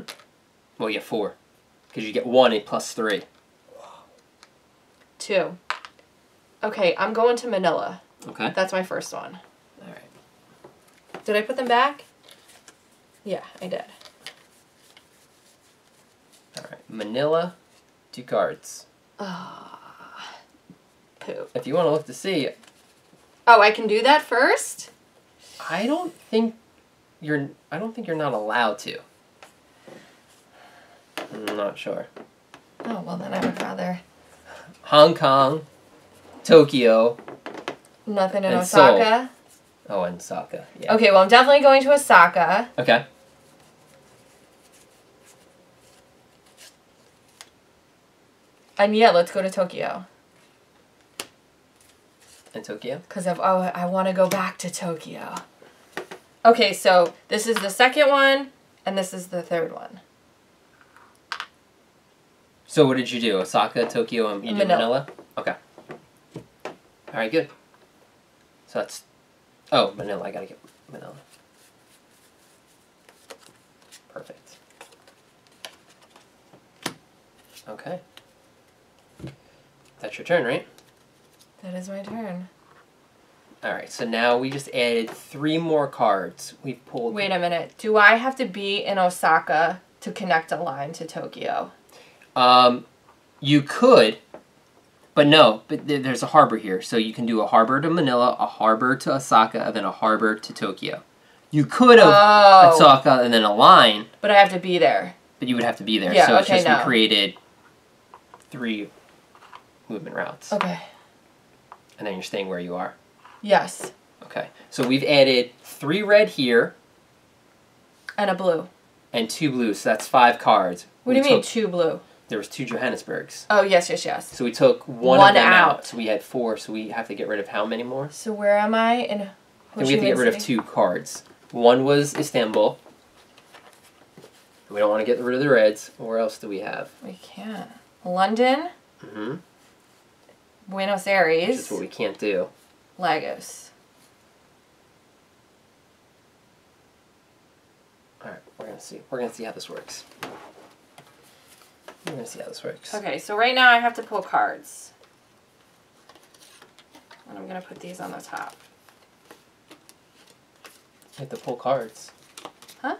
Well, you get 4. Because you get 1 and plus 3. 2. Okay, I'm going to Manila. Okay. That's my first one. All right. Did I put them back? Yeah, I did. All right. Manila, 2 cards. Poop. If you want to look to see, Oh, I can do that first? I don't think you're not allowed to. I'm not sure. Oh, well then I would rather. Hong Kong, Tokyo, Nothing in And Osaka? oh, and Osaka. Yeah. Okay, well I'm definitely going to Osaka. Okay. And yeah, let's go to Tokyo. And Tokyo. Because I want to go back to Tokyo. Okay, so this is the second one, and this is the third one. So what did you do? Osaka, Tokyo, and you did Manila? Okay. All right, good. So that's... Oh, Manila. I gotta get Manila. Perfect. Okay. That's your turn, right? That is my turn. All right, so now we just added 3 more cards. We've pulled... Wait a minute. Do I have to be in Osaka to connect a line to Tokyo? You could, but no. But there's a harbor here, so you can do a harbor to Manila, a harbor to Osaka, and then a harbor to Tokyo. You could have Osaka and then a line. But I have to be there. But you would have to be there. Yeah, so okay, it's just we created 3 movement routes. Okay. And then you're staying where you are. Yes. Okay. So we've added 3 red here. And a blue. And 2 blues, so that's 5 cards. What do you mean 2 blue? There was 2 Johannesburgs. Oh, yes, yes, yes. So we took one of them out. So we had 4, so we have to get rid of how many more? So where am I? In And we have to get rid of 2 cards. One was Istanbul. We don't want to get rid of the reds. Where else do we have? We can't. London. Mm-hmm. Buenos Aires. Which is what we can't do. Lagos. All right, we're gonna see. We're gonna see how this works. We're gonna see how this works. Okay, so right now I have to pull cards. And I'm gonna put these on the top. You have to pull cards. Huh?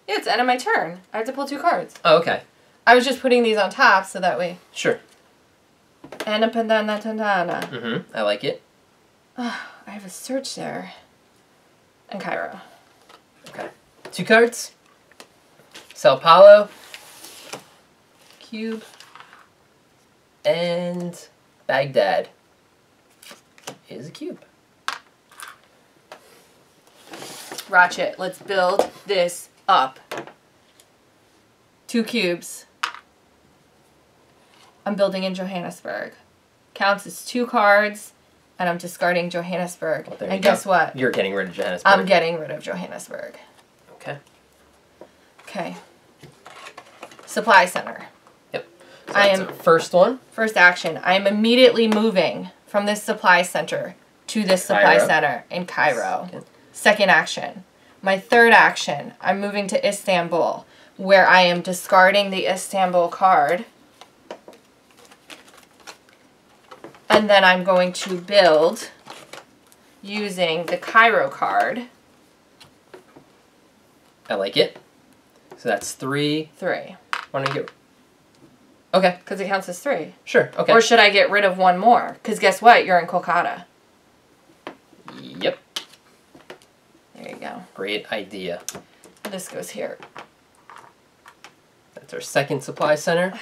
Yeah, it's the end of my turn. I have to pull 2 cards. Oh, okay. I was just putting these on top so that way. Sure. Anna Pandana Tandana. Mm-hmm. I like it. I have a search there. And Cairo. Okay. 2 cards. Sao Paulo. Cube. And Baghdad is a cube. Ratchet, let's build this up. 2 cubes. I'm building in Johannesburg. Counts as 2 cards, and I'm discarding Johannesburg. Well, and guess what? You're getting rid of Johannesburg. I'm getting rid of Johannesburg. Okay. Okay. Supply center. Yep. So that's our first one. First action. I am immediately moving from this supply center to this supply center in Cairo. Second action. My third action. I'm moving to Istanbul, where I am discarding the Istanbul card. And then I'm going to build using the Cairo card. I like it. So that's 3. 3. Why don't you get... Okay. Because it counts as 3. Sure, okay. Or should I get rid of 1 more? Because guess what? You're in Kolkata. Yep. There you go. Great idea. This goes here. That's our second supply center.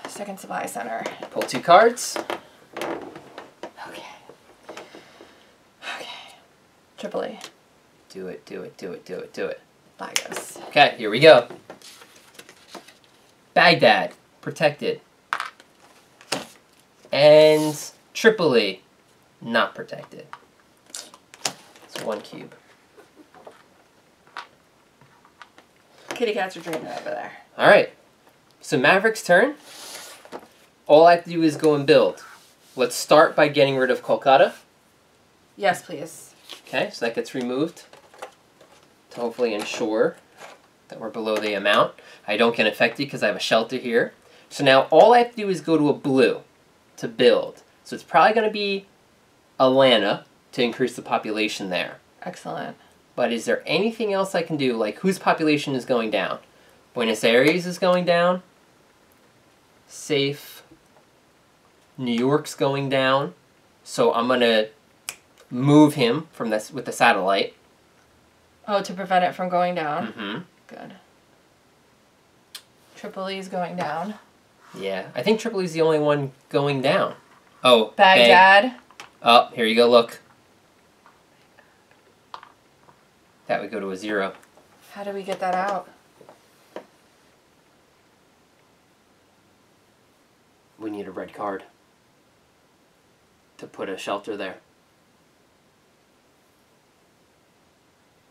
Second supply center. Pull 2 cards. Okay. Okay. Triple E. Do it, do it, do it, do it, do it. Lagos. Okay, here we go. Baghdad, protected. And Tripoli, not protected. It's 1 cube. Kitty cats are drinking over there. All right. So Maverick's turn. All I have to do is go and build. Let's start by getting rid of Kolkata. Yes, please. Okay, so that gets removed to hopefully ensure that we're below the amount. I don't get affected because I have a shelter here. So now all I have to do is go to a blue to build. So it's probably going to be Atlanta to increase the population there. Excellent. But is there anything else I can do? Like, whose population is going down? Buenos Aires is going down. Safe. New York's going down. So I'm going to move him from this with the satellite. Oh, to prevent it from going down? Mm-hmm. Good. Tripoli's going down. Yeah, I think Tripoli's the only one going down. Oh, Baghdad. Oh, here you go, look. That would go to a 0. How do we get that out? We need a red card to put a shelter there.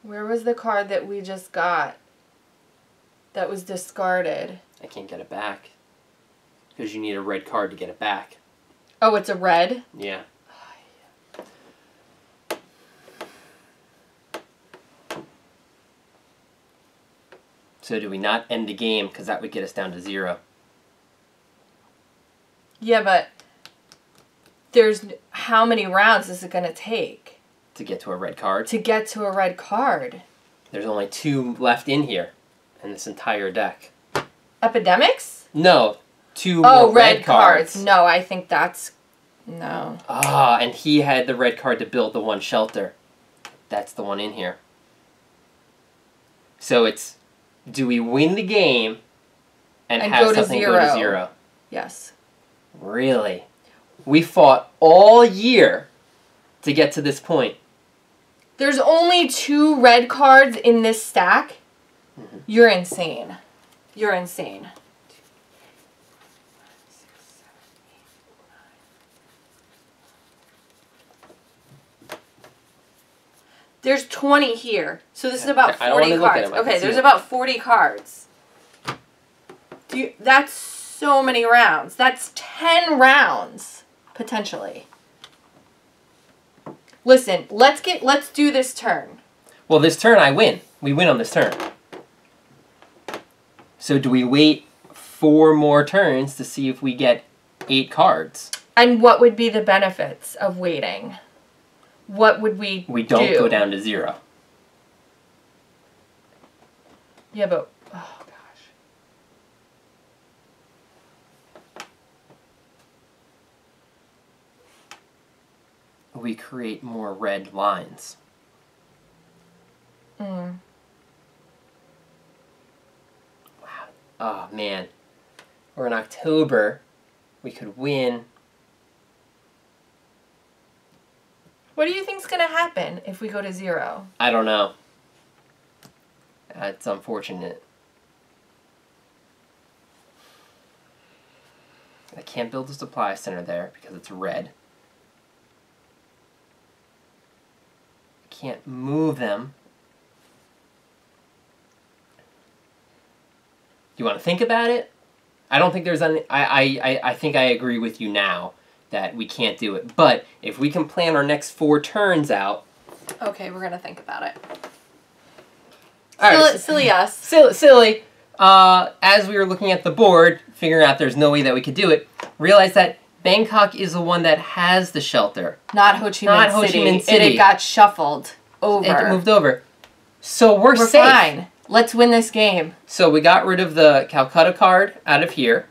Where was the card that we just got that was discarded? I can't get it back. Because you need a red card to get it back. Oh, it's a red? Yeah. So do we not end the game? Because that would get us down to 0. Yeah, but there's how many rounds is it going to take? To get to a red card? To get to a red card. There's only 2 left in here. In this entire deck. Epidemics? No. 2 more more red cards. No, I think that's... No. Ah, and he had the red card to build the 1 shelter. That's the one in here. So it's... Do we win the game and have go to something go to 0? Yes. Really? We fought all year to get to this point. There's only 2 red cards in this stack? Mm-hmm. You're insane. You're insane. There's 20 here. So this is about 40 cards. Okay, there's about 40 cards. That's so many rounds. That's 10 rounds, potentially. Listen, let's do this turn. Well, this turn I win. We win on this turn. So do we wait 4 more turns to see if we get 8 cards? And what would be the benefits of waiting? What would we do? We don't go down to 0. Yeah, but... Oh, gosh. We create more red lines. Mm. Wow. Oh, man. We're in October. We could win. What do you think's going to happen if we go to 0? I don't know. That's unfortunate. I can't build a supply center there because it's red. I can't move them. Do you want to think about it? I don't think there's any... I think I agree with you now that we can't do it. But if we can plan our next 4 turns out... Okay, we're going to think about it. All right, silly us. Silly. As we were looking at the board, figuring out there's no way that we could do it, realized that Bangkok is the one that has the shelter. Not Ho Chi Minh City. It got shuffled over. It moved over. So we're safe. Fine. Let's win this game. So we got rid of the Calcutta card out of here,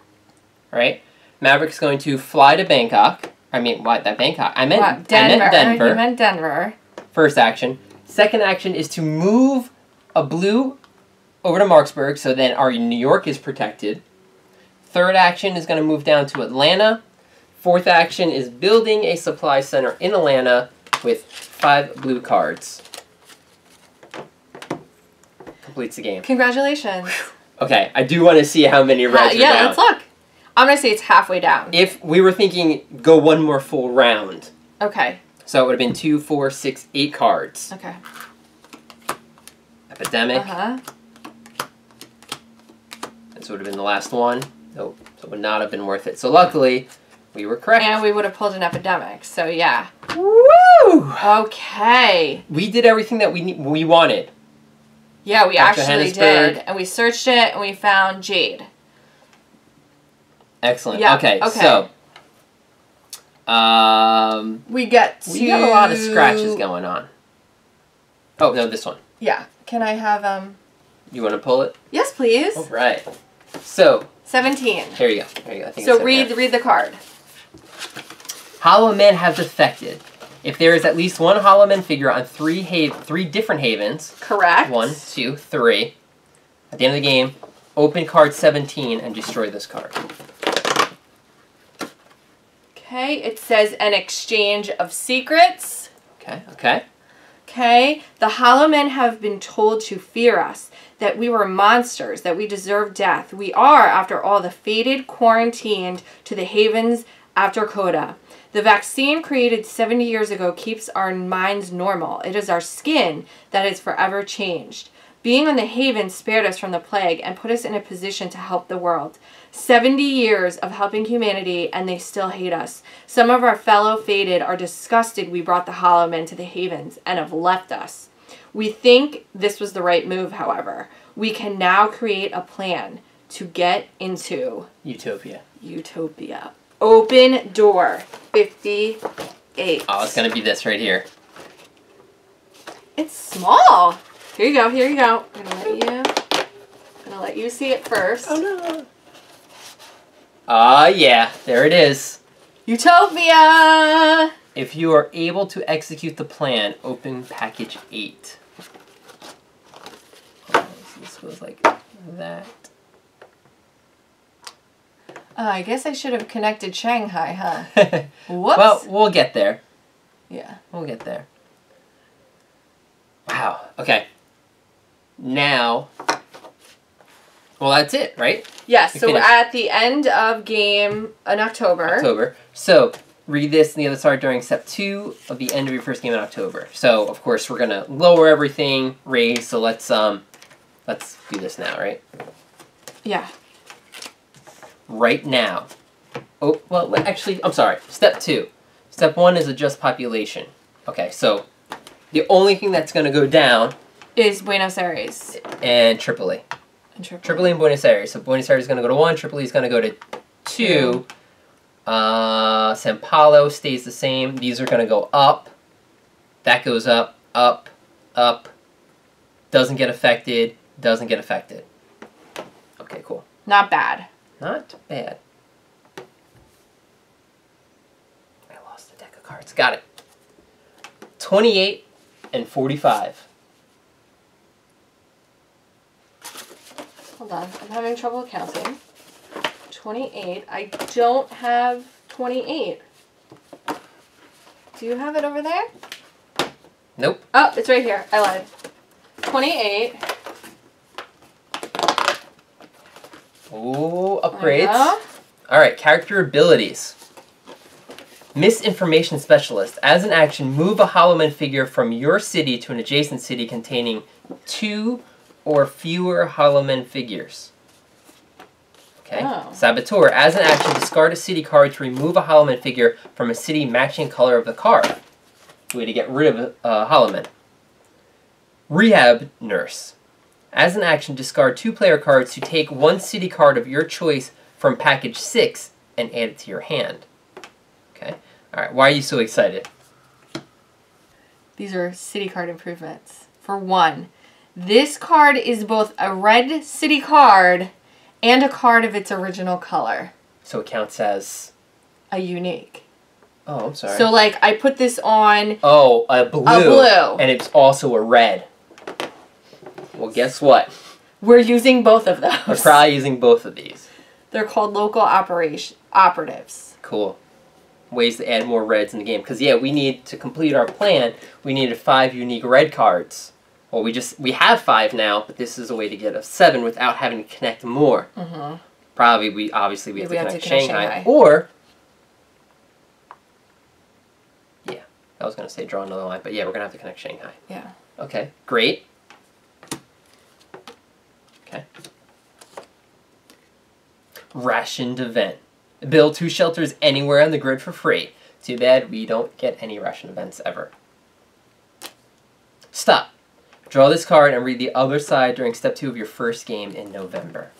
right? Maverick's going to fly to Bangkok. I mean, what? That Bangkok? I meant Denver. You meant Denver. First action. Second action is to move a blue over to Marksburg, so then our New York is protected. Third action is going to move down to Atlanta. Fourth action is building a supply center in Atlanta with 5 blue cards. completes the game. Congratulations. Okay, I do want to see how many reds are yeah, down. let's look. I'm going to say it's halfway down. If we were thinking go one more full round. Okay. So it would have been 2, 4, 6, 8 cards. Okay. Epidemic. Uh-huh. This would have been the last one. Nope. So it would not have been worth it. So luckily, we were correct. And we would have pulled an epidemic. So yeah. Woo! Okay. We did everything that we wanted. Yeah, we actually Johannesburg. did. And we searched it and we found jade. Excellent. Yeah, Okay, okay. so we got a lot of scratches going on. Oh, no, this one. Yeah. Can I have You want to pull it? Yes, please. All right. So 17. here you go. Here you go. I think So it's right there. read the card. Hollow Men have defected. If there is at least one Hollow Men figure on three different havens. Correct. 1, 2, 3. At the end of the game, open card 17 and destroy this card. Okay, it says an exchange of secrets. Okay, okay. Okay, the Hollow Men have been told to fear us, that we were monsters, that we deserve death. We are, after all, the fated, quarantined to the havens after Coda. The vaccine created 70 years ago keeps our minds normal. It is our skin that is forever changed. Being on the haven spared us from the plague and put us in a position to help the world. 70 years of helping humanity, and they still hate us. Some of our fellow fated are disgusted we brought the Hollow Men to the havens and have left us. We think this was the right move, however. We can now create a plan to get into Utopia. Utopia. Open door 58. Oh, it's going to be this right here. It's small. Here you go, here you go. I'm gonna let you see it first. Oh no. Yeah, there it is. Utopia! If you are able to execute the plan, open package 8. Oh, this goes like that. I guess I should have connected Shanghai, huh? Whoops. Well, we'll get there. Yeah. We'll get there. Wow. Okay. Now, well, that's it, right? Yes, We so finished. at the end of game in October. So, read this and the other side during step 2 of the end of your first game in October. So, of course, we're going to lower everything, raise, so let's do this now, right? Yeah. Right now. Oh, well, actually, I'm sorry. Step 2. Step 1 is adjust population. Okay, so the only thing that's going to go down Is Buenos Aires. and Tripoli. And Tripoli. Tripoli and Buenos Aires. So Buenos Aires is going to go to 1, Tripoli is going to go to 2. Sao Paulo stays the same. These are going to go up. That goes up, up, up. Doesn't get affected, doesn't get affected. Okay, cool. Not bad. Not bad. I lost the deck of cards. Got it. 28 and 45. Hold on, I'm having trouble counting. 28. I don't have 28. Do you have it over there? Nope. Oh, it's right here. I lied. 28. Ooh, upgrades. Uh-huh. Alright, character abilities. Misinformation Specialist. As an action, move a Hollow Men figure from your city to an adjacent city containing 2 or fewer Hollow Men figures. Okay. Oh. Saboteur. As an action, discard a city card to remove a Hollow Men figure from a city matching color of the card. Way to get rid of Hollow Men. Rehab Nurse. As an action, discard 2 player cards to take 1 city card of your choice from package 6 and add it to your hand. Okay. Alright, why are you so excited? These are city card improvements. For one, this card is both a red city card and a card of its original color. So it counts as... A unique. Oh, I'm sorry. So, like, I put this on... Oh, a blue. A blue. And it's also a red. Well, guess what? We're using both of those. We're probably using both of these. They're called local operatives. Cool. Ways to add more reds in the game. Because, yeah, we need to complete our plan. We needed 5 unique red cards. Well, we have 5 now, but this is a way to get a 7 without having to connect more. Mm-hmm. Probably we have to connect Shanghai. Or, yeah, I was going to say draw another line, but yeah, we're going to have to connect Shanghai. Yeah. Okay, great. Okay. Rationed event. Build 2 shelters anywhere on the grid for free. Too bad we don't get any ration events ever. Stop. Draw this card and read the other side during step 2 of your first game in November.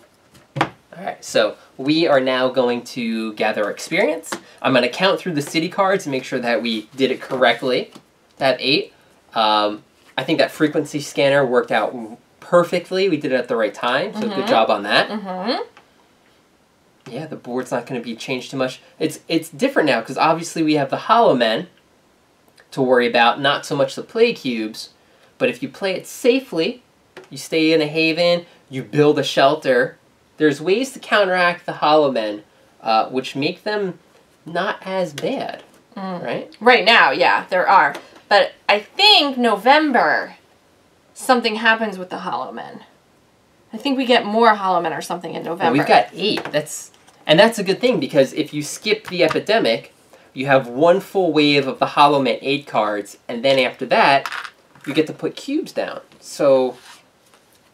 Alright, so we are now going to gather experience. I'm going to count through the city cards and make sure that we did it correctly. That 8. I think that frequency scanner worked out perfectly. We did it at the right time, so good job on that. Mm-hmm. Yeah, the board's not going to be changed too much. It's different now, because obviously we have the Hollow Men to worry about, not so much the play cubes. But if you play it safely, you stay in a haven, you build a shelter, there's ways to counteract the Hollow Men, which make them not as bad, right? Right now, yeah, there are. But I think November, something happens with the Hollow Men. I think we get more Hollow Men or something in November. Well, we've got 8. That's a good thing, because if you skip the epidemic, you have 1 full wave of the Hollow Men 8 cards, and then after that, you get to put cubes down. So,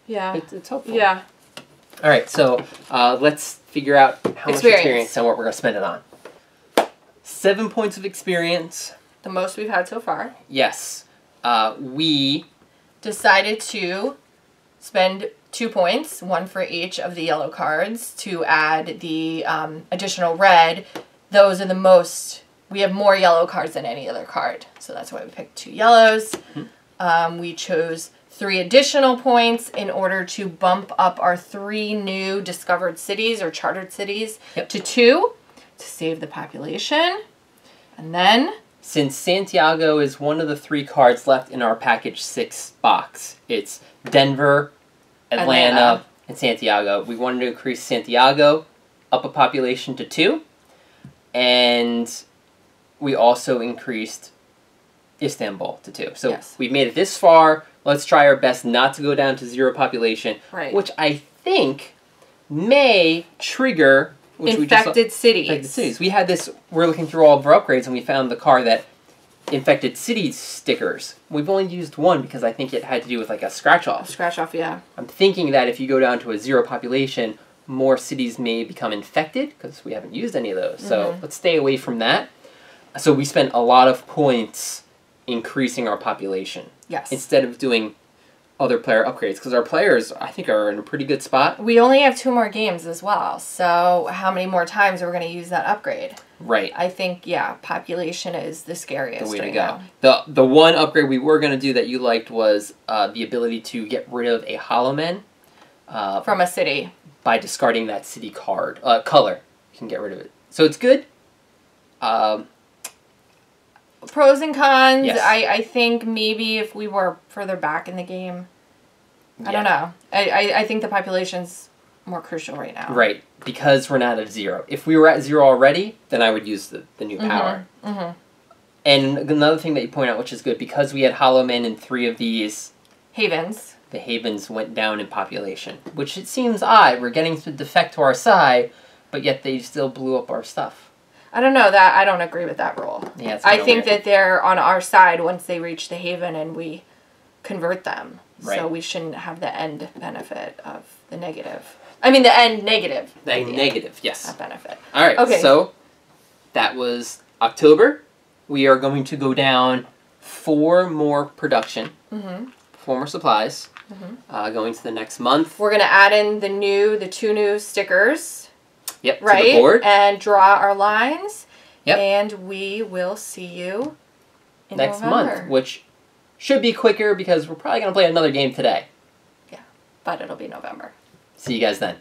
yeah, it's helpful. Yeah. All right, so let's figure out how much experience and what we're going to spend it on. 7 points of experience. The most we've had so far. Yes. We decided to spend 2 points, 1 for each of the yellow cards, to add the additional red. Those are the most... We have more yellow cards than any other card, so that's why we picked 2 yellows. We chose 3 additional points in order to bump up our 3 new discovered cities or chartered cities to 2 to save the population. And then... Since Santiago is one of the 3 cards left in our package 6 box, it's Denver, Atlanta, and Santiago. We wanted to increase Santiago up a population to 2. And we also increased Istanbul to 2. So we've made it this far. Let's try our best not to go down to 0 population, which I think may trigger infected cities. Infected cities. We had this. We're looking through all of our upgrades, and we found the card that infected cities stickers. We've only used 1 because I think it had to do with like a scratch off. Scratch off, yeah. I'm thinking that if you go down to a 0 population, more cities may become infected because we haven't used any of those. So let's stay away from that. So we spent a lot of points increasing our population. Yes. Instead of doing other player upgrades, because our players, I think, are in a pretty good spot. We only have 2 more games as well, so how many more times are we going to use that upgrade? Right. I think, yeah, population is the scariest. The way to go. The one upgrade we were going to do that you liked was the ability to get rid of a Hollow Men. From a city. By discarding that city card. Color. You can get rid of it. So it's good. Pros and cons. Yes. I think maybe if we were further back in the game, I don't know. I think the population's more crucial right now. Right, because we're not at 0. If we were at 0 already, then I would use the new power. And another thing that you point out, which is good, because we had Hollow Men in 3 of these havens, the havens went down in population, which it seems odd. We're getting to defect to our side, but yet they still blew up our stuff. I don't know that. I don't agree with that rule. Yeah, I think that they're on our side once they reach the haven and we convert them. Right. So we shouldn't have the end benefit of the negative. I mean, the end negative. The negative, yes. That benefit. All right, okay. So that was October. We are going to go down 4 more production, 4 more supplies, going to the next month. We're going to add in the 2 new stickers. Yep, right? To the board. And draw our lines. Yep. And we will see you in next November. month, which should be quicker because we're probably going to play another game today. Yeah, but it'll be November. See you guys then.